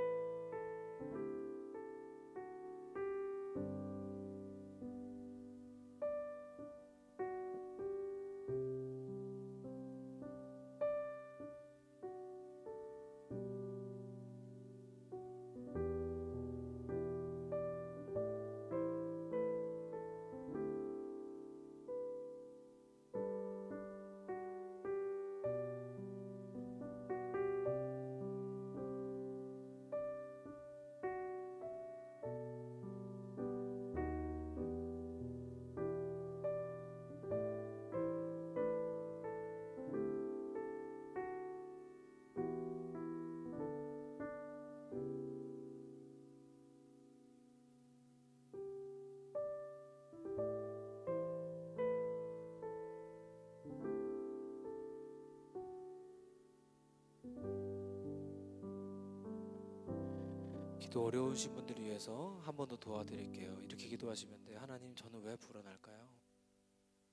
기도 어려우신 분들을 위해서 한 번 더 도와드릴게요. 이렇게 기도하시면 돼요. 하나님, 저는 왜 불안할까요?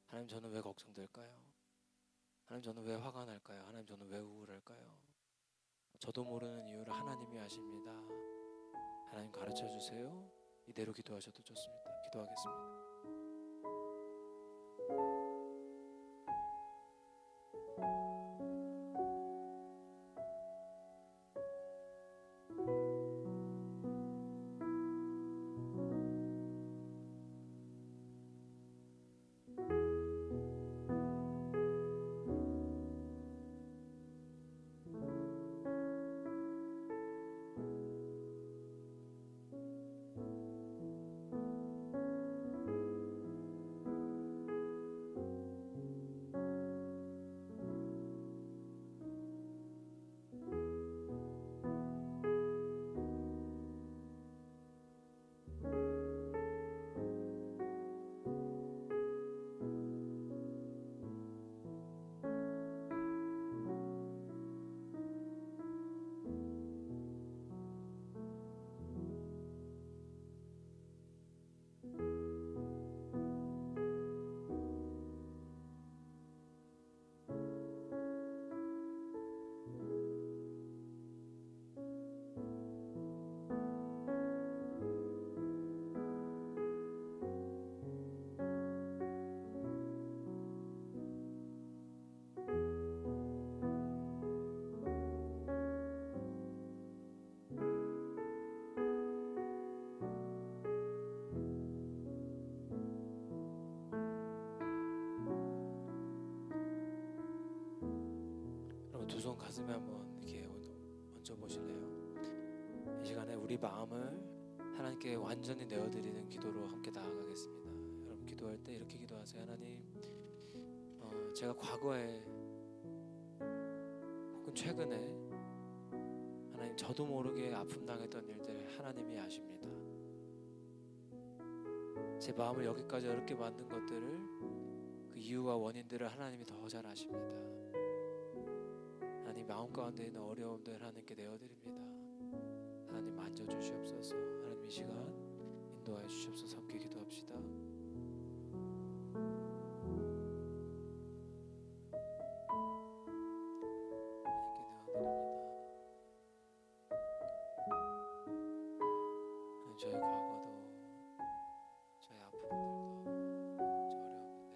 하나님, 저는 왜 걱정될까요? 하나님, 저는 왜 화가 날까요? 하나님, 저는 왜 우울할까요? 저도 모르는 이유를 하나님이 아십니다. 하나님 가르쳐 주세요. 이대로 기도하셔도 좋습니다. 기도하겠습니다. 두 손 가슴에 한번 이렇게 얹어 보실래요? 이 시간에 우리 마음을 하나님께 완전히 내어드리는 기도로 함께 나아가겠습니다. 여러분 기도할 때 이렇게 기도하세요. 하나님, 제가 과거에 혹은 최근에 하나님 저도 모르게 아픔 당했던 일들 하나님이 아십니다. 제 마음을 여기까지 어렵게 만든 것들을, 그 이유와 원인들을 하나님이 더 잘 아십니다. 하나님, 마음 가운데 있는 어려움들 하나님께 내어드립니다. 하나님, 만져주시옵소서. 하나님, 이 시간 인도하여 주시옵소서. 함께 기도합시다. 저희 과거도, 저희 아픔들도, 저 어려움도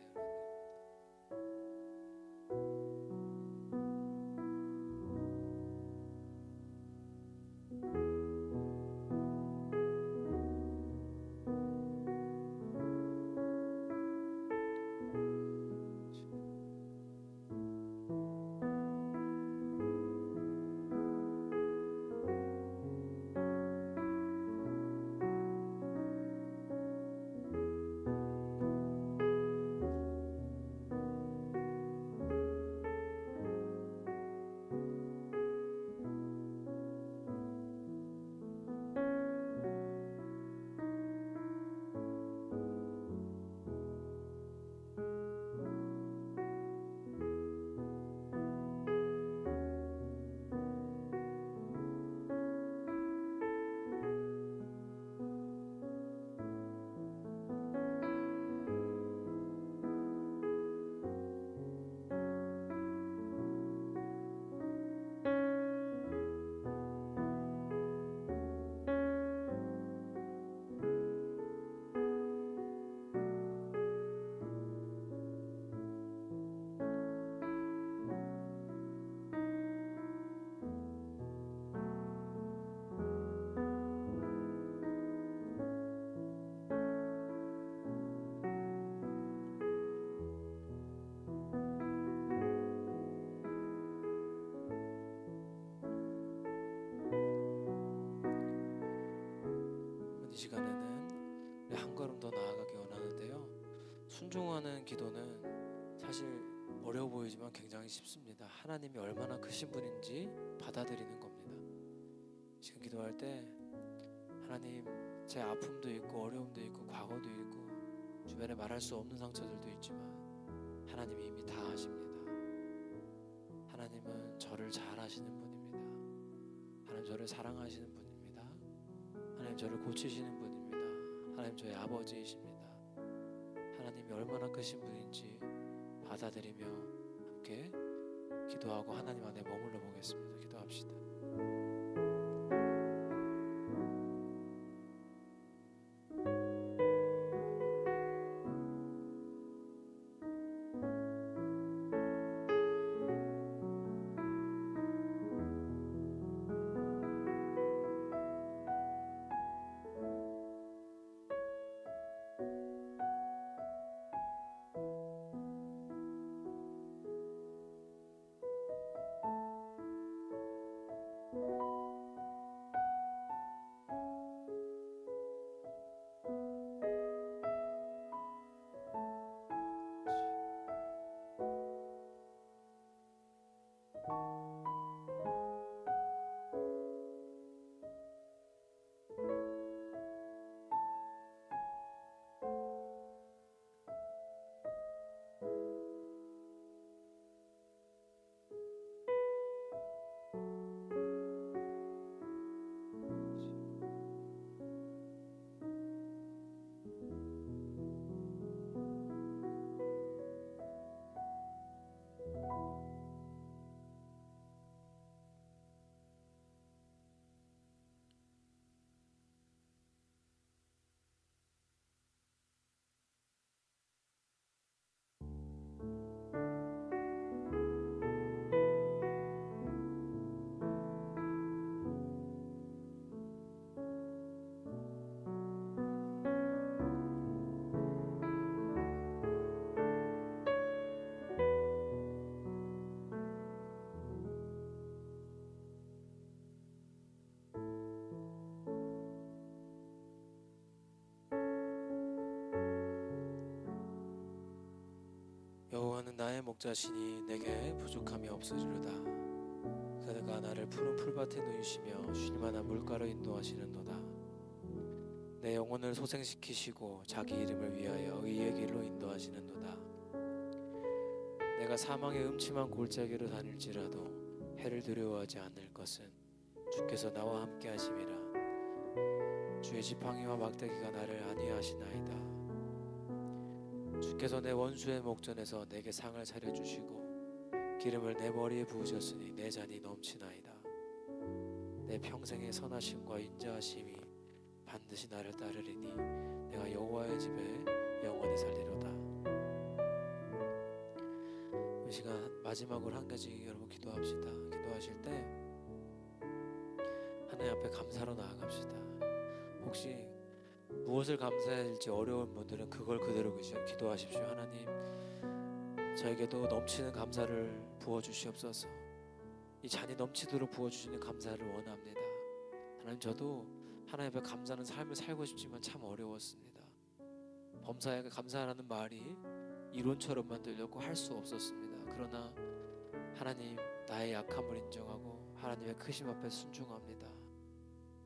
이 시간에는 우리 한 걸음 더 나아가기 원하는데요. 순종하는 기도는 사실 어려워 보이지만 굉장히 쉽습니다. 하나님이 얼마나 크신 분인지 받아들이는 겁니다. 지금 기도할 때 하나님, 제 아픔도 있고 어려움도 있고 과거도 있고 주변에 말할 수 없는 상처들도 있지만 하나님이 이미 다 아십니다. 하나님은 저를 잘 아시는 분입니다. 하나님, 저를 사랑하시는 분입니다. 하나님, 저를 고치시는 분입니다. 하나님, 저의 아버지이십니다. 하나님이 얼마나 크신 분인지 받아들이며 함께 기도하고 하나님 안에 머물러 보겠습니다. 기도합시다. 여호와는 나의 목자시니 내게 부족함이 없으리로다. 그가 나를 푸른 풀밭에 누이시며 쉴만한 물가로 인도하시는도다. 내 영혼을 소생시키시고 자기 이름을 위하여 의의 길로 인도하시는도다. 내가 사망의 음침한 골짜기로 다닐지라도 해를 두려워하지 않을 것은 주께서 나와 함께 하심이라. 주의 지팡이와 막대기가 나를 안위하시나이다. 주께서 내 원수의 목전에서 내게 상을 차려주시고 기름을 내 머리에 부으셨으니 내 잔이 넘치나이다. 내 평생의 선하심과 인자하심이 반드시 나를 따르리니 내가 여호와의 집에 영원히 살리로다. 이 시간 마지막으로 한 가지 여러분 기도합시다. 기도하실 때 하나님 앞에 감사로 나아갑시다. 혹시 무엇을 감사해야 될지 어려운 분들은 그걸 그대로 기도하십시오. 하나님, 저에게도 넘치는 감사를 부어주시옵소서. 이 잔이 넘치도록 부어주시는 감사를 원합니다. 하나님, 저도 하나님 앞에 감사하는 삶을 살고 싶지만 참 어려웠습니다. 범사에 감사하라는 말이 이론처럼만 들렸고 할 수 없었습니다. 그러나 하나님, 나의 약함을 인정하고 하나님의 크심 앞에 순종합니다.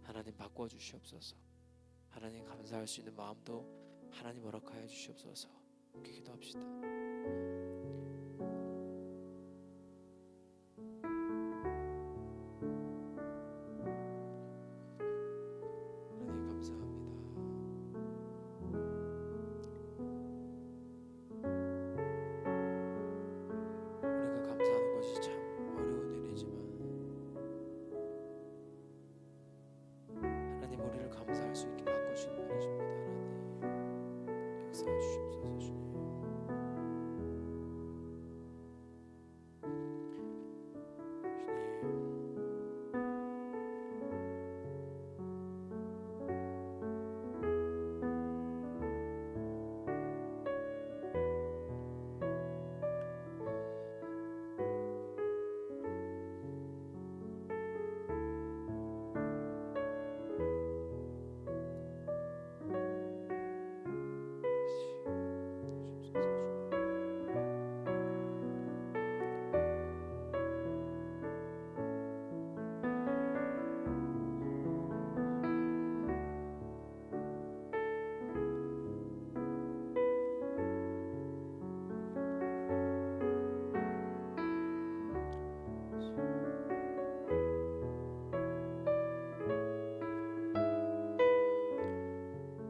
하나님, 바꿔주시옵소서. 하나님, 감사할 수 있는 마음도 하나님 허락하여 주시옵소서. 함께 기도합시다. 하나님, 감사합니다. 우리가 감사하는 것이 참 어려운 일이지만 하나님, 우리를 감사할 수 있게 바꾸시는 분이십니다. 하나님, 역사해 주시옵소서. 주님,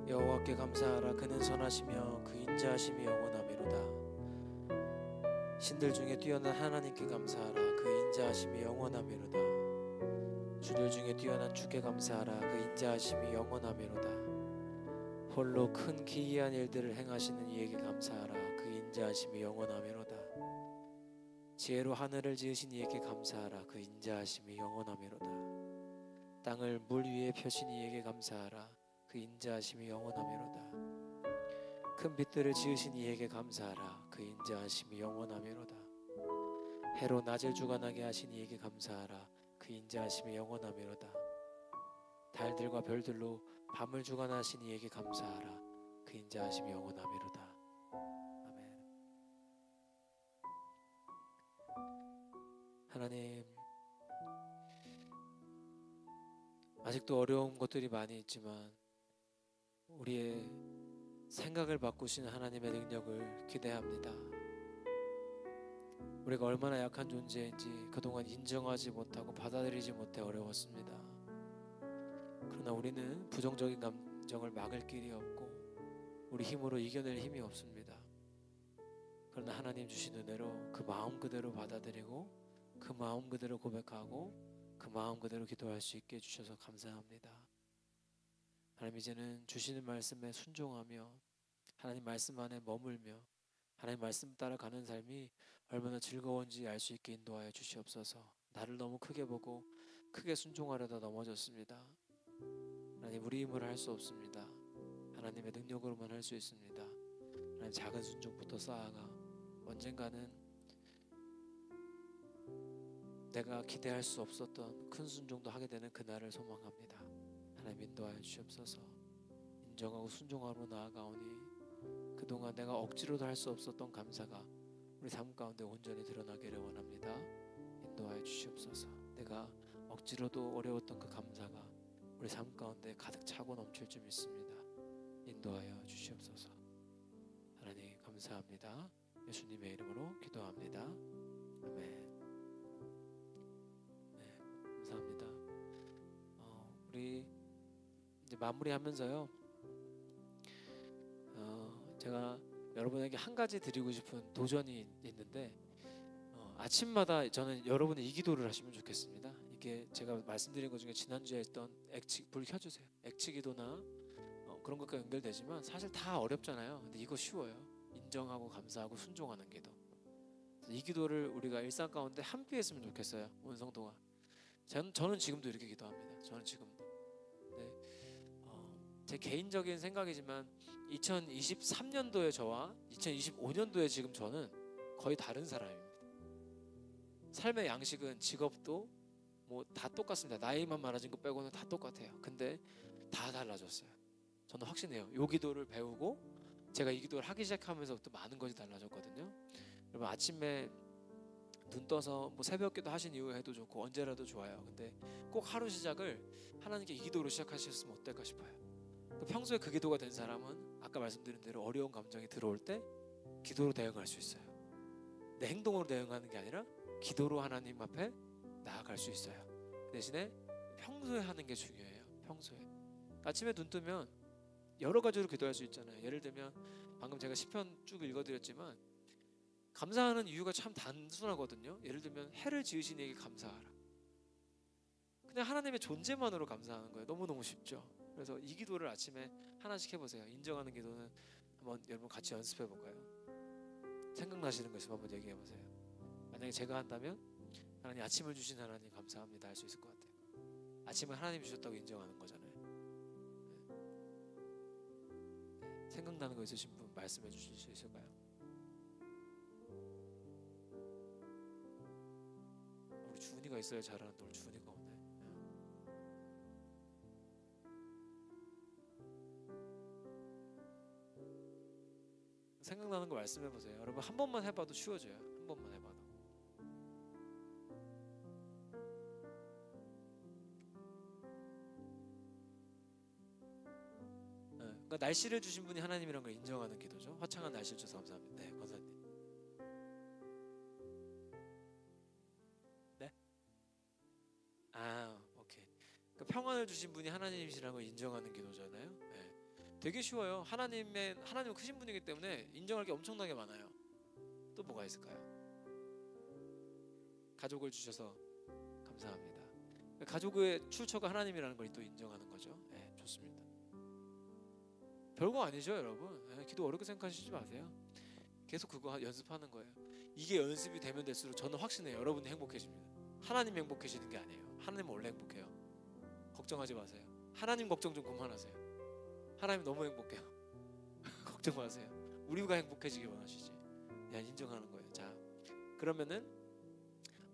여호와께 감사하라. 그는 선하시며 그 인자하심이 영원하미로다. 신들 중에 뛰어난 하나님께 감사하라. 그 인자하심이 영원하미로다. 주들 중에 뛰어난 주께 감사하라. 그 인자하심이 영원하미로다. 홀로 큰 기이한 일들을 행하시는 이에게 감사하라. 그 인자하심이 영원하미로다. 지혜로 하늘을 지으신 이에게 감사하라. 그 인자하심이 영원하미로다. 땅을 물 위에 펴신 이에게 감사하라. 그 인자하심이 영원하미로다. 큰 빛들을 지으신 이에게 감사하라. 그 인자하심이 영원하미로다. 해로 낮을 주관하게 하신 이에게 감사하라. 그 인자하심이 영원하미로다. 달들과 별들로 밤을 주관하신 이에게 감사하라. 그 인자하심이 영원하미로다. 아멘. 하나님, 아직도 어려운 것들이 많이 있지만 우리의 생각을 바꾸시는 하나님의 능력을 기대합니다. 우리가 얼마나 약한 존재인지 그동안 인정하지 못하고 받아들이지 못해 어려웠습니다. 그러나 우리는 부정적인 감정을 막을 길이 없고 우리 힘으로 이겨낼 힘이 없습니다. 그러나 하나님 주신 은혜로 그 마음 그대로 받아들이고 그 마음 그대로 고백하고 그 마음 그대로 기도할 수 있게 해주셔서 감사합니다. 하나님, 이제는 주시는 말씀에 순종하며 하나님 말씀 안에 머물며 하나님 말씀 따라 가는 삶이 얼마나 즐거운지 알 수 있게 인도하여 주시옵소서. 나를 너무 크게 보고 크게 순종하려다 넘어졌습니다. 하나님, 우리 힘으로 할 수 없습니다. 하나님의 능력으로만 할 수 있습니다. 하나님, 작은 순종부터 쌓아가 언젠가는 내가 기대할 수 없었던 큰 순종도 하게 되는 그날을 소망합니다. 하나님, 인도하여 주시옵소서. 인정하고 순종하러 나아가오니 그동안 내가 억지로도 할 수 없었던 감사가 우리 삶 가운데 온전히 드러나기를 원합니다. 인도하여 주시옵소서. 내가 억지로도 어려웠던 그 감사가 우리 삶 가운데 가득 차고 넘칠 줄 믿습니다. 인도하여 주시옵소서. 하나님 감사합니다. 예수님의 이름으로 기도합니다. 아멘. 네, 감사합니다. 우리 이제 마무리하면서요. 제가 여러분에게 한 가지 드리고 싶은 도전이 있는데, 아침마다 저는 여러분이 이 기도를 하시면 좋겠습니다. 이게 제가 말씀드린 것 중에 지난주에 했던 불 켜주세요. 액치기도나 그런 것과 연결되지만 사실 다 어렵잖아요. 근데 이거 쉬워요. 인정하고 감사하고 순종하는 기도. 이 기도를 우리가 일상 가운데 함께 했으면 좋겠어요. 온 성도가. 저는 지금도 이렇게 기도합니다. 저는 지금도. 네, 제 개인적인 생각이지만 2023년도의 저와 2025년도의 지금 저는 거의 다른 사람입니다. 삶의 양식은, 직업도 뭐 다 똑같습니다. 나이만 많아진 거 빼고는 다 똑같아요. 근데 다 달라졌어요. 저는 확신해요. 이 기도를 배우고 제가 이 기도를 하기 시작하면서부터 많은 것이 달라졌거든요. 여러분 아침에 눈 떠서 뭐 새벽기도 하신 이후에 해도 좋고 언제라도 좋아요. 근데 꼭 하루 시작을 하나님께 이 기도로 시작하셨으면 어떨까 싶어요. 평소에 그 기도가 된 사람은 아까 말씀드린 대로 어려운 감정이 들어올 때 기도로 대응할 수 있어요. 내 행동으로 대응하는 게 아니라 기도로 하나님 앞에 나아갈 수 있어요. 대신에 평소에 하는 게 중요해요. 평소에 아침에 눈 뜨면 여러 가지로 기도할 수 있잖아요. 예를 들면 방금 제가 시편 쭉 읽어드렸지만 감사하는 이유가 참 단순하거든요. 예를 들면 해를 지으신 이에게 감사하라. 그냥 하나님의 존재만으로 감사하는 거예요. 너무너무 쉽죠. 그래서 이 기도를 아침에 하나씩 해보세요. 인정하는 기도는 한번 여러분 같이 연습해 볼까요? 생각나시는 거 있으면 한번 얘기해 보세요. 만약에 제가 한다면 하나님 아침을 주신 하나님 감사합니다 할 수 있을 것 같아요. 아침을 하나님이 주셨다고 인정하는 거잖아요. 네. 생각나는 거 있으신 분 말씀해 주실 수 있을까요? 우리 주은이가 있어야 잘하는데 우리 주은이가 없네. 생각나는 거 말씀해 보세요. 여러분 한 번만 해봐도 쉬워져요. 한 번만 해봐도. 그러니까 날씨를 주신 분이 하나님이라는 걸 인정하는 기도죠. 화창한 날씨를 주셔서 감사합니다. 네, 권사님. 네? 오케이. 그러니까 평안을 주신 분이 하나님이시라는 걸 인정하는 기도잖아요. 네. 되게 쉬워요. 하나님은 크신 분이기 때문에 인정할 게 엄청나게 많아요. 또 뭐가 있을까요? 가족을 주셔서 감사합니다. 가족의 출처가 하나님이라는 걸 또 인정하는 거죠. 네, 좋습니다. 별거 아니죠, 여러분. 네, 기도 어렵게 생각하시지 마세요. 계속 그거 연습하는 거예요. 이게 연습이 되면 될수록 저는 확신해요. 여러분이 행복해집니다. 하나님 행복해지는 게 아니에요. 하나님은 원래 행복해요. 걱정하지 마세요. 하나님 걱정 좀 그만하세요. 하나님 너무 행복해요. 걱정 마세요. 우리가 행복해지길 원하시지. 그냥 인정하는 거예요. 자, 그러면은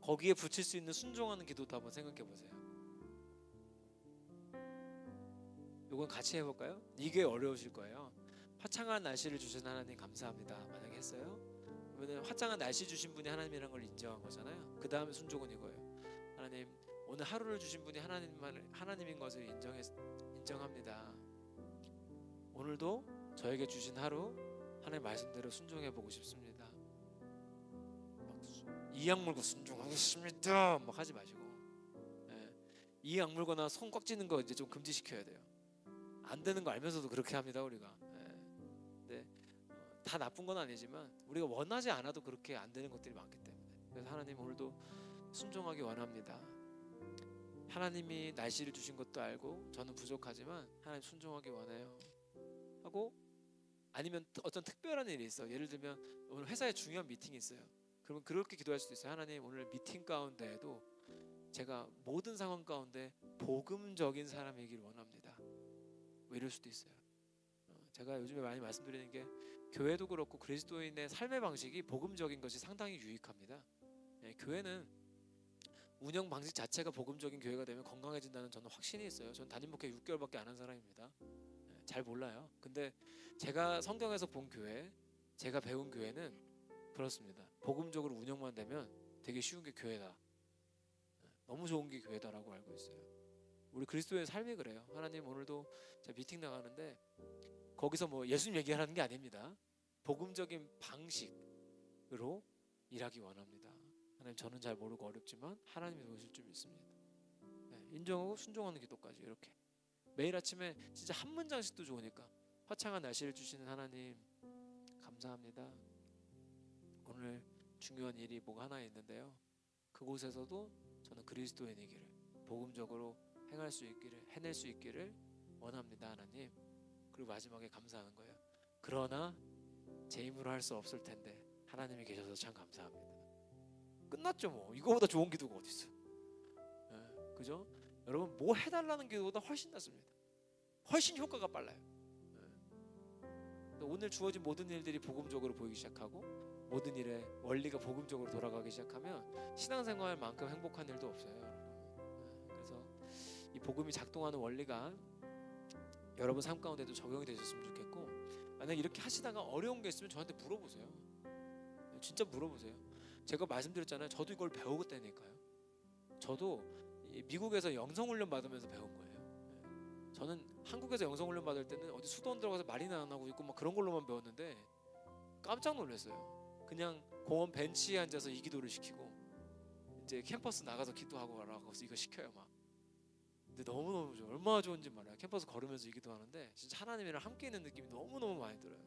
거기에 붙일 수 있는 순종하는 기도도 한번 생각해 보세요. 이건 같이 해볼까요? 이게 어려우실 거예요. 화창한 날씨를 주신 하나님 감사합니다. 만약에 했어요? 그러면 화창한 날씨 주신 분이 하나님이라는 걸 인정한 거잖아요. 그 다음에 순종은 이거예요. 하나님 오늘 하루를 주신 분이 하나님인 것을 인정합니다. 오늘도 저에게 주신 하루 하나님 말씀대로 순종해 보고 싶습니다. 막 이 악물고 순종하겠습니다. 막 하지 마시고, 이 악물거나 손 꽉 쥐는 거 이제 좀 금지시켜야 돼요. 안 되는 거 알면서도 그렇게 합니다, 우리가. 근데 다 나쁜 건 아니지만 우리가 원하지 않아도 그렇게 안 되는 것들이 많기 때문에. 그래서 하나님 오늘도 순종하기 원합니다. 하나님이 날씨를 주신 것도 알고 저는 부족하지만 하나님 순종하기 원해요 하고, 아니면 어떤 특별한 일이 있어. 예를 들면 오늘 회사에 중요한 미팅이 있어요. 그러면 그렇게 기도할 수도 있어요. 하나님 오늘 미팅 가운데에도 제가 모든 상황 가운데 복음적인 사람이길 원합니다. 뭐 이럴 수도 있어요. 제가 요즘에 많이 말씀드리는 게 교회도 그렇고 그리스도인의 삶의 방식이 복음적인 것이 상당히 유익합니다. 교회는 운영 방식 자체가 복음적인 교회가 되면 건강해진다는 저는 확신이 있어요. 저는 담임 목회 6개월밖에 안 한 사람입니다. 잘 몰라요. 근데 제가 성경에서 본 교회, 제가 배운 교회는 그렇습니다. 복음적으로 운영만 되면 되게 쉬운 게 교회다. 너무 좋은 게 교회다라고 알고 있어요. 우리 그리스도의 삶이 그래요. 하나님 오늘도 제가 미팅 나가는데 거기서 뭐 예수님 얘기하는 게 아닙니다. 복음적인 방식으로 일하기 원합니다. 하나님, 저는 잘 모르고 어렵지만 하나님이 도우실 줄 믿습니다. 네, 인정하고 순종하는 기도까지 이렇게 매일 아침에 진짜 한 문장씩도 좋으니까 화창한 날씨를 주시는 하나님 감사합니다. 오늘 중요한 일이 뭐가 하나 있는데요. 그곳에서도 저는 그리스도인이기를, 복음적으로 행할 수 있기를, 해낼 수 있기를 원합니다, 하나님. 그리고 마지막에 감사하는 거예요. 그러나 제 힘으로 할 수 없을 텐데 하나님이 계셔서 참 감사합니다. 끝났죠. 뭐 이거보다 좋은 기도가 어디 있어? 그죠? 여러분, 뭐 해달라는 기도보다 훨씬 낫습니다. 훨씬 효과가 빨라요. 오늘 주어진 모든 일들이 복음적으로 보이기 시작하고 모든 일의 원리가 복음적으로 돌아가기 시작하면 신앙생활만큼 행복한 일도 없어요, 여러분. 그래서 이 복음이 작동하는 원리가 여러분 삶 가운데도 적용이 되셨으면 좋겠고, 만약 이렇게 하시다가 어려운 게 있으면 저한테 물어보세요. 진짜 물어보세요. 제가 말씀드렸잖아요. 저도 이걸 배우겠다니까요. 저도 미국에서 영성훈련 받으면서 배운 거예요. 저는 한국에서 영성훈련 받을 때는 어디 수도원 들어가서 말이나 안 하고 있고 막 그런 걸로만 배웠는데 깜짝 놀랐어요. 그냥 공원 벤치에 앉아서 이 기도를 시키고 이제 캠퍼스 나가서 기도하고 가라고 이거 시켜요 막. 근데 너무너무 좋아요. 얼마나 좋은지 말이야. 캠퍼스 걸으면서 이 기도하는데 진짜 하나님이랑 함께 있는 느낌이 너무너무 많이 들어요.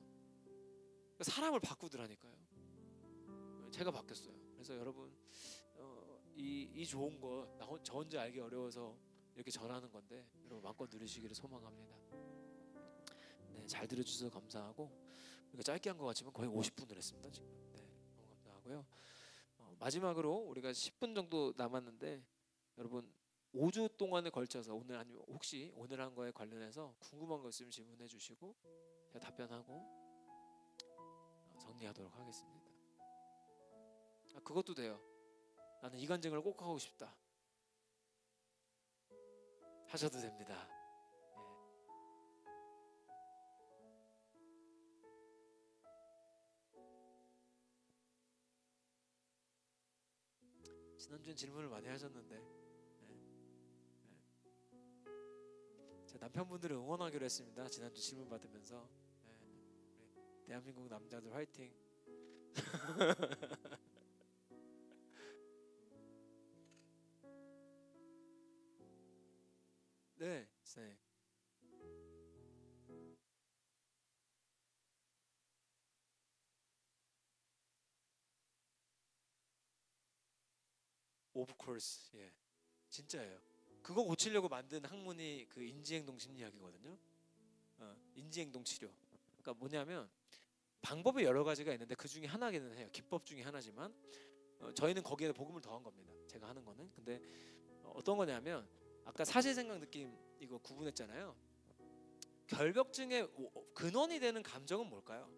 사람을 바꾸더라니까요. 제가 바뀌었어요. 그래서 여러분, 이 좋은 거 저 혼자 알기 어려워서 이렇게 전하는 건데 여러분 마음껏 누리시기를 소망합니다. 네, 잘 들어주셔서 감사하고, 우리가 짧게 한 것 같지만 거의 50분을 했습니다 지금. 네, 너무 감사하고요. 마지막으로 우리가 10분 정도 남았는데 여러분 5주 동안에 걸쳐서 오늘 아니면 혹시 오늘 한 거에 관련해서 궁금한 거 있으면 질문해 주시고 제가 답변하고 정리하도록 하겠습니다. 그것도 돼요. 나는 이간증을 꼭 하고 싶다 하셔도 됩니다. 지난주엔 질문을 많이 하셨는데 제 남편분들을 응원하기로 했습니다. 지난주 질문 받으면서 우리 대한민국 남자들 화이팅. 네, 네. Of course, 예, 진짜예요. 그거 고치려고 만든 학문이 그 인지행동 심리학이거든요. 인지행동 치료. 그러니까 뭐냐면 방법이 여러 가지가 있는데 그 중에 하나기는 해요. 기법 중에 하나지만 저희는 거기에 복음을 더한 겁니다. 제가 하는 거는. 근데 어떤 거냐면 아까 사실생각 느낌 이거 구분했잖아요. 결벽증의 근원이 되는 감정은 뭘까요?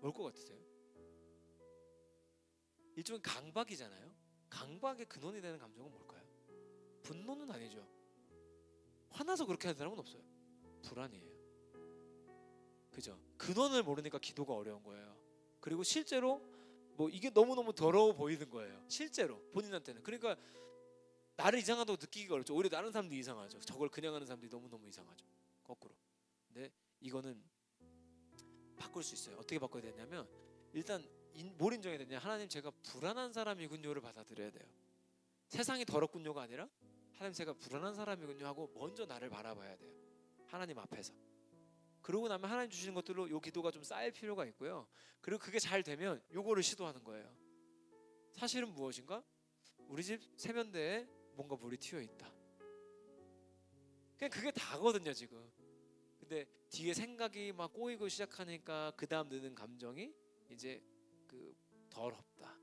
뭘 것 같으세요? 일종의 강박이잖아요. 강박의 근원이 되는 감정은 뭘까요? 분노는 아니죠. 화나서 그렇게 하는 사람은 없어요. 불안이에요. 그죠? 근원을 모르니까 기도가 어려운 거예요. 그리고 실제로 뭐 이게 너무너무 더러워 보이는 거예요. 실제로 본인한테는. 그러니까 나를 이상하다고 느끼기가 어렵죠. 오히려 다른 사람들이 이상하죠. 저걸 그냥 하는 사람들이 너무너무 이상하죠. 거꾸로. 근데 이거는 바꿀 수 있어요. 어떻게 바꿔야 되냐면 일단 뭘 인정해야 되냐. 하나님, 제가 불안한 사람이군요를 받아들여야 돼요. 세상이 더럽군요가 아니라 하나님, 제가 불안한 사람이군요 하고 먼저 나를 바라봐야 돼요. 하나님 앞에서. 그러고 나면 하나님 주시는 것들로 요 기도가 좀 쌓일 필요가 있고요. 그리고 그게 잘 되면 요거를 시도하는 거예요. 사실은 무엇인가? 우리 집 세면대에 뭔가 물이 튀어 있다. 그냥 그게 다거든요 지금. 근데 뒤에 생각이 막 꼬이고 시작하니까 그 다음 드는 감정이 이제 그 더럽다,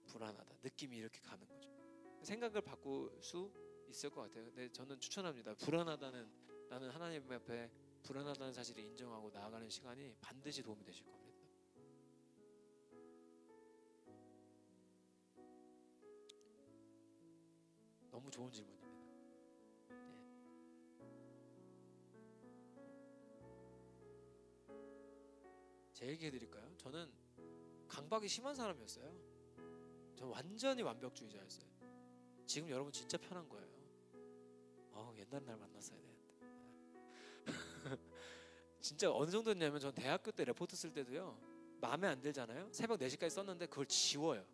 불안하다 느낌이 이렇게 가는 거죠. 생각을 바꿀 수 있을 것 같아요. 근데 저는 추천합니다. 나는 하나님 앞에 불안하다는 사실을 인정하고 나아가는 시간이 반드시 도움이 되실 겁니다. 너무 좋은 질문입니다. 제 얘기 해드릴까요? 저는 강박이 심한 사람이었어요. 저 완전히 완벽주의자였어요. 지금 여러분 진짜 편한 거예요. 옛날 날 만났어야 되는데. 진짜 어느 정도였냐면 전 대학교 때 레포트 쓸 때도요. 마음에 안 들잖아요. 새벽 4시까지 썼는데 그걸 지워요.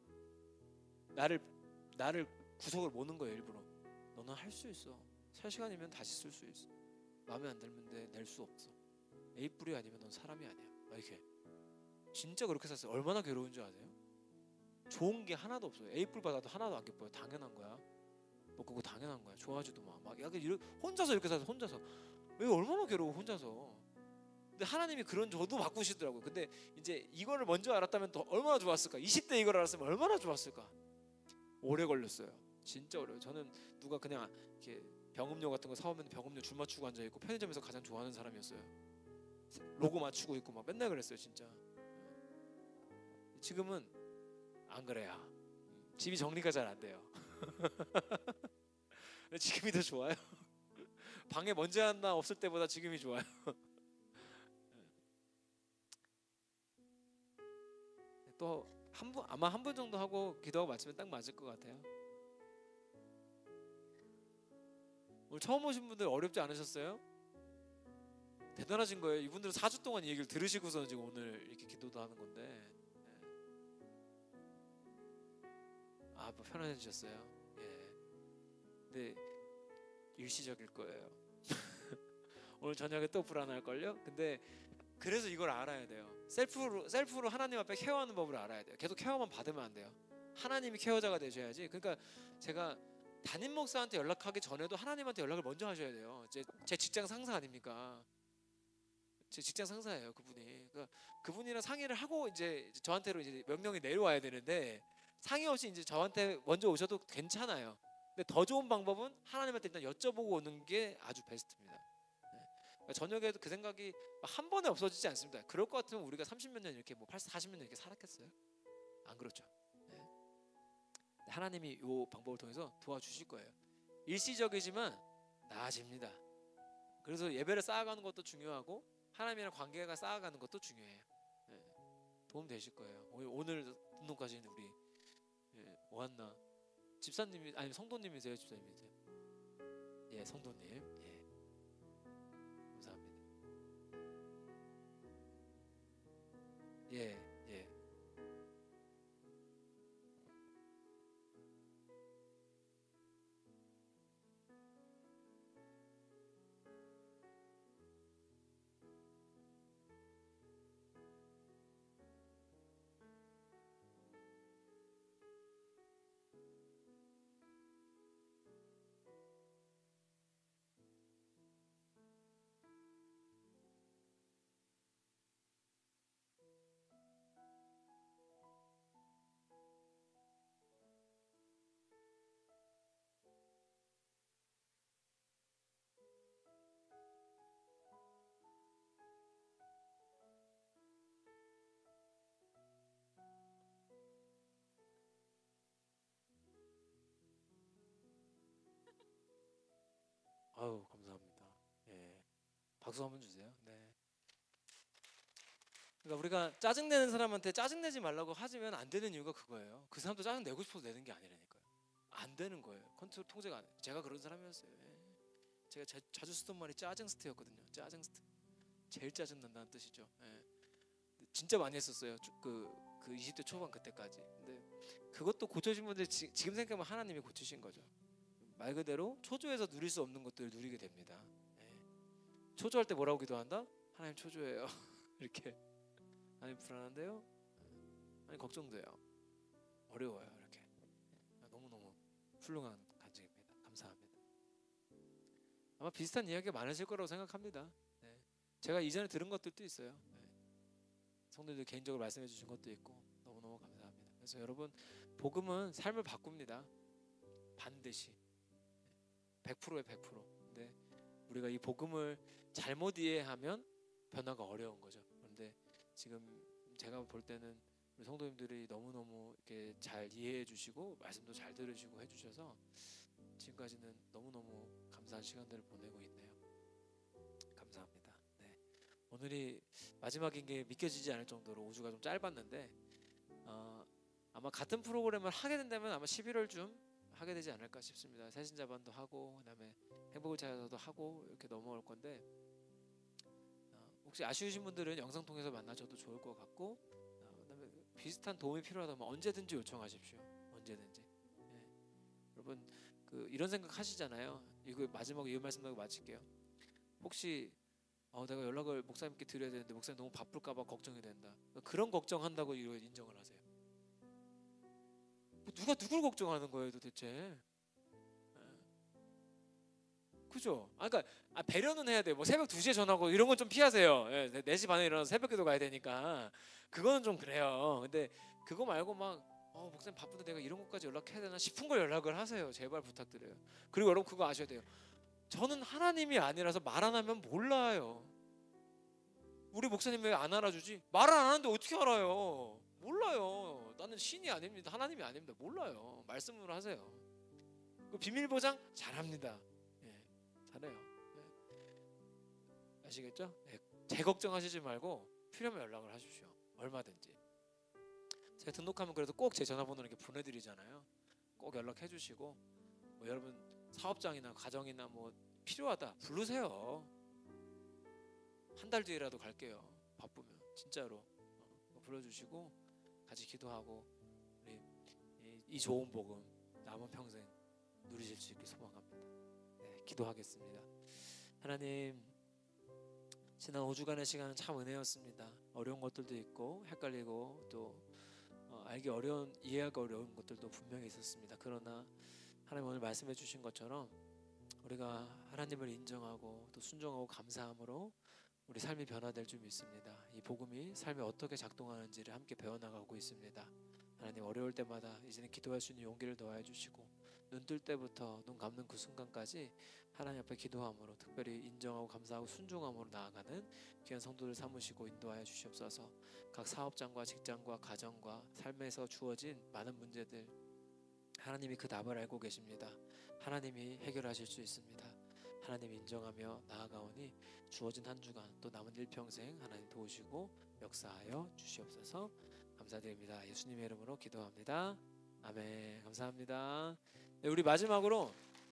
나를 구석을 모는 거예요, 일부러. 너는 할 수 있어. 3시간이면 다시 쓸 수 있어. 마음에 안 들면 낼 수 없어. A뿔이 아니면 넌 사람이 아니야. 이렇게. 진짜 그렇게 샀어요. 얼마나 괴로운 줄 아세요? 좋은 게 하나도 없어요. A뿔 받아도 하나도 안 기뻐요. 당연한 거야. 뭐 그거 당연한 거야. 좋아하지도 마. 막 약간 혼자서 이렇게 사서 혼자서. 왜 얼마나 괴로워 혼자서. 근데 하나님이 그런 저도 바꾸시더라고요. 근데 이제 이거를 먼저 알았다면 더 얼마나 좋았을까. 20대 이걸 알았으면 얼마나 좋았을까. 오래 걸렸어요. 진짜 어려워요. 저는 누가 그냥 이렇게 병음료 같은 거 사오면 병음료 줄 맞추고 앉아 있고 편의점에서 가장 좋아하는 사람이었어요. 로고 맞추고 있고 막 맨날 그랬어요, 진짜. 지금은 안 그래요. 집이 정리가 잘 안 돼요. 지금이 더 좋아요. 방에 먼지 하나 없을 때보다 지금이 좋아요. 또 아마 한 번 정도 하고 기도하고 마치면 딱 맞을 것 같아요. 오늘 처음 오신 분들 어렵지 않으셨어요? 대단하신 거예요. 이분들은 4주 동안 이 얘기를 들으시고서 지금 오늘 이렇게 기도도 하는 건데. 뭐 편안해지셨어요? 예. 근데 일시적일 거예요. 오늘 저녁에 또 불안할걸요? 근데 그래서 이걸 알아야 돼요. 셀프로 하나님 앞에 케어하는 법을 알아야 돼요. 계속 케어만 받으면 안 돼요. 하나님이 케어자가 되셔야지. 그러니까 제가 담임 목사한테 연락하기 전에도 하나님한테 연락을 먼저 하셔야 돼요. 제 직장 상사 아닙니까? 제 직장 상사예요, 그분이. 그러니까 그분이랑 상의를 하고 이제 저한테로 이제 명령이 내려와야 되는데 상의 없이 이제 저한테 먼저 오셔도 괜찮아요. 근데 더 좋은 방법은 하나님한테 일단 여쭤보고 오는 게 아주 베스트입니다. 그러니까 저녁에도 그 생각이 한 번에 없어지지 않습니다. 그럴 것 같으면 우리가 30몇 년 이렇게 40몇 년 이렇게 살았겠어요? 안 그렇죠. 네. 하나님이 이 방법을 통해서 도와주실 거예요. 일시적이지만 나아집니다. 그래서 예배를 쌓아가는 것도 중요하고 하나님이랑 관계가 쌓아가는 것도 중요해요. 네. 도움 되실 거예요. 오늘 등록하신 우리 오한나 집사님이 아니 성도님이세요, 집사님이세요? 예, 성도님. 예. 감사합니다. 예, 예. 아우 감사합니다. 예, 박수 한번 주세요. 네. 그러니까 우리가 짜증내는 사람한테 짜증내지 말라고 하지면 안 되는 이유가 그거예요. 그 사람도 짜증 내고 싶어서 내는 게 아니라니까요. 안 되는 거예요. 컨트롤 통제가 안 돼요. 제가 그런 사람이었어요. 예. 제가 자주 쓰던 말이 짜증스트였거든요. 짜증스트. 제일 짜증 난다는 뜻이죠. 예. 진짜 많이 했었어요. 그 20대 초반 그때까지. 근데 그것도 고쳐진 분들 지금 생각하면 하나님이 고치신 거죠. 말 그대로 초조해서 누릴 수 없는 것들을 누리게 됩니다. 예. 초조할 때 뭐라고 기도한다? 하나님 초조해요. 이렇게. 하나님 불안한데요? 하나님 걱정돼요. 어려워요. 이렇게. 너무너무 훌륭한 간증입니다. 감사합니다. 아마 비슷한 이야기가 많으실 거라고 생각합니다. 네. 제가 이전에 들은 것들도 있어요. 네. 성도들 개인적으로 말씀해 주신 것도 있고 너무너무 감사합니다. 그래서 여러분 복음은 삶을 바꿉니다. 반드시 100%에 100%. 근데 우리가 이 복음을 잘못 이해하면 변화가 어려운 거죠. 그런데 지금 제가 볼 때는 우리 성도님들이 너무너무 이렇게 잘 이해해 주시고 말씀도 잘 들으시고 해주셔서 지금까지는 너무너무 감사한 시간들을 보내고 있네요. 감사합니다. 네. 오늘이 마지막인 게 믿겨지지 않을 정도로 5주가 좀 짧았는데 아마 같은 프로그램을 하게 된다면 아마 11월쯤 하게 되지 않을까 싶습니다. 새신자반도 하고 그다음에 행복을 찾아서도 하고 이렇게 넘어올 건데 혹시 아쉬우신 분들은 영상 통해서 만나셔도 좋을 것 같고, 그다음에 비슷한 도움이 필요하다면 언제든지 요청하십시오. 언제든지. 예. 여러분 이런 생각 하시잖아요. 이거 마지막에 이 말씀하고 마칠게요. 혹시 내가 연락을 목사님께 드려야 되는데 목사님 너무 바쁠까봐 걱정이 된다. 그런 걱정한다고 이거 인정을 하세요. 누가 누굴 걱정하는 거예요 도대체? 그죠? 그러니까 배려는 해야 돼요. 뭐 새벽 2시에 전화하고 이런 건 좀 피하세요. 예, 4시 반에 일어나서 새벽기도 가야 되니까 그거는 좀 그래요. 근데 그거 말고 막 목사님 바쁜데 내가 이런 것까지 연락해야 되나 싶은 걸 연락을 하세요. 제발 부탁드려요. 그리고 여러분 그거 아셔야 돼요. 저는 하나님이 아니라서 말 안 하면 몰라요. 우리 목사님 왜 안 알아주지? 말을 안 하는데 어떻게 알아요? 몰라요. 나는 신이 아닙니다. 하나님이 아닙니다. 몰라요. 말씀으로 하세요. 그 비밀 보장 잘합니다. 예, 잘해요. 예. 아시겠죠? 예, 제 걱정하시지 말고 필요하면 연락을 하십시오. 얼마든지. 제가 등록하면 그래도 꼭 제 전화번호를 이렇게 보내드리잖아요. 꼭 연락해 주시고 뭐 여러분 사업장이나 가정이나 뭐 필요하다 부르세요. 한 달 뒤에라도 갈게요. 바쁘면 진짜로 불러주시고 같이 기도하고 우리 이 좋은 복음 남은 평생 누리실 수 있길 소망합니다. 네, 기도하겠습니다. 하나님, 지난 5주간의 시간은 참 은혜였습니다. 어려운 것들도 있고 헷갈리고 또 알기 어려운, 이해하기 어려운 것들도 분명히 있었습니다. 그러나 하나님 오늘 말씀해 주신 것처럼 우리가 하나님을 인정하고 또 순종하고 감사함으로 우리 삶이 변화될 줄 믿습니다. 이 복음이 삶에 어떻게 작동하는지를 함께 배워나가고 있습니다. 하나님, 어려울 때마다 이제는 기도할 수 있는 용기를 더하여 주시고 눈 뜰 때부터 눈 감는 그 순간까지 하나님 앞에 기도함으로 특별히 인정하고 감사하고 순종함으로 나아가는 귀한 성도들 삼으시고 인도하여 주시옵소서. 각 사업장과 직장과 가정과 삶에서 주어진 많은 문제들 하나님이 그 답을 알고 계십니다. 하나님이 해결하실 수 있습니다. 하나님 인정하며 나아가오니 주어진 한 주간 또 남은 일평생 하나님 도우시고 역사하여 주시옵소서. 감사드립니다. 예수님의 이름으로 기도합니다. 아멘. 감사합니다. 네, 우리 마지막으로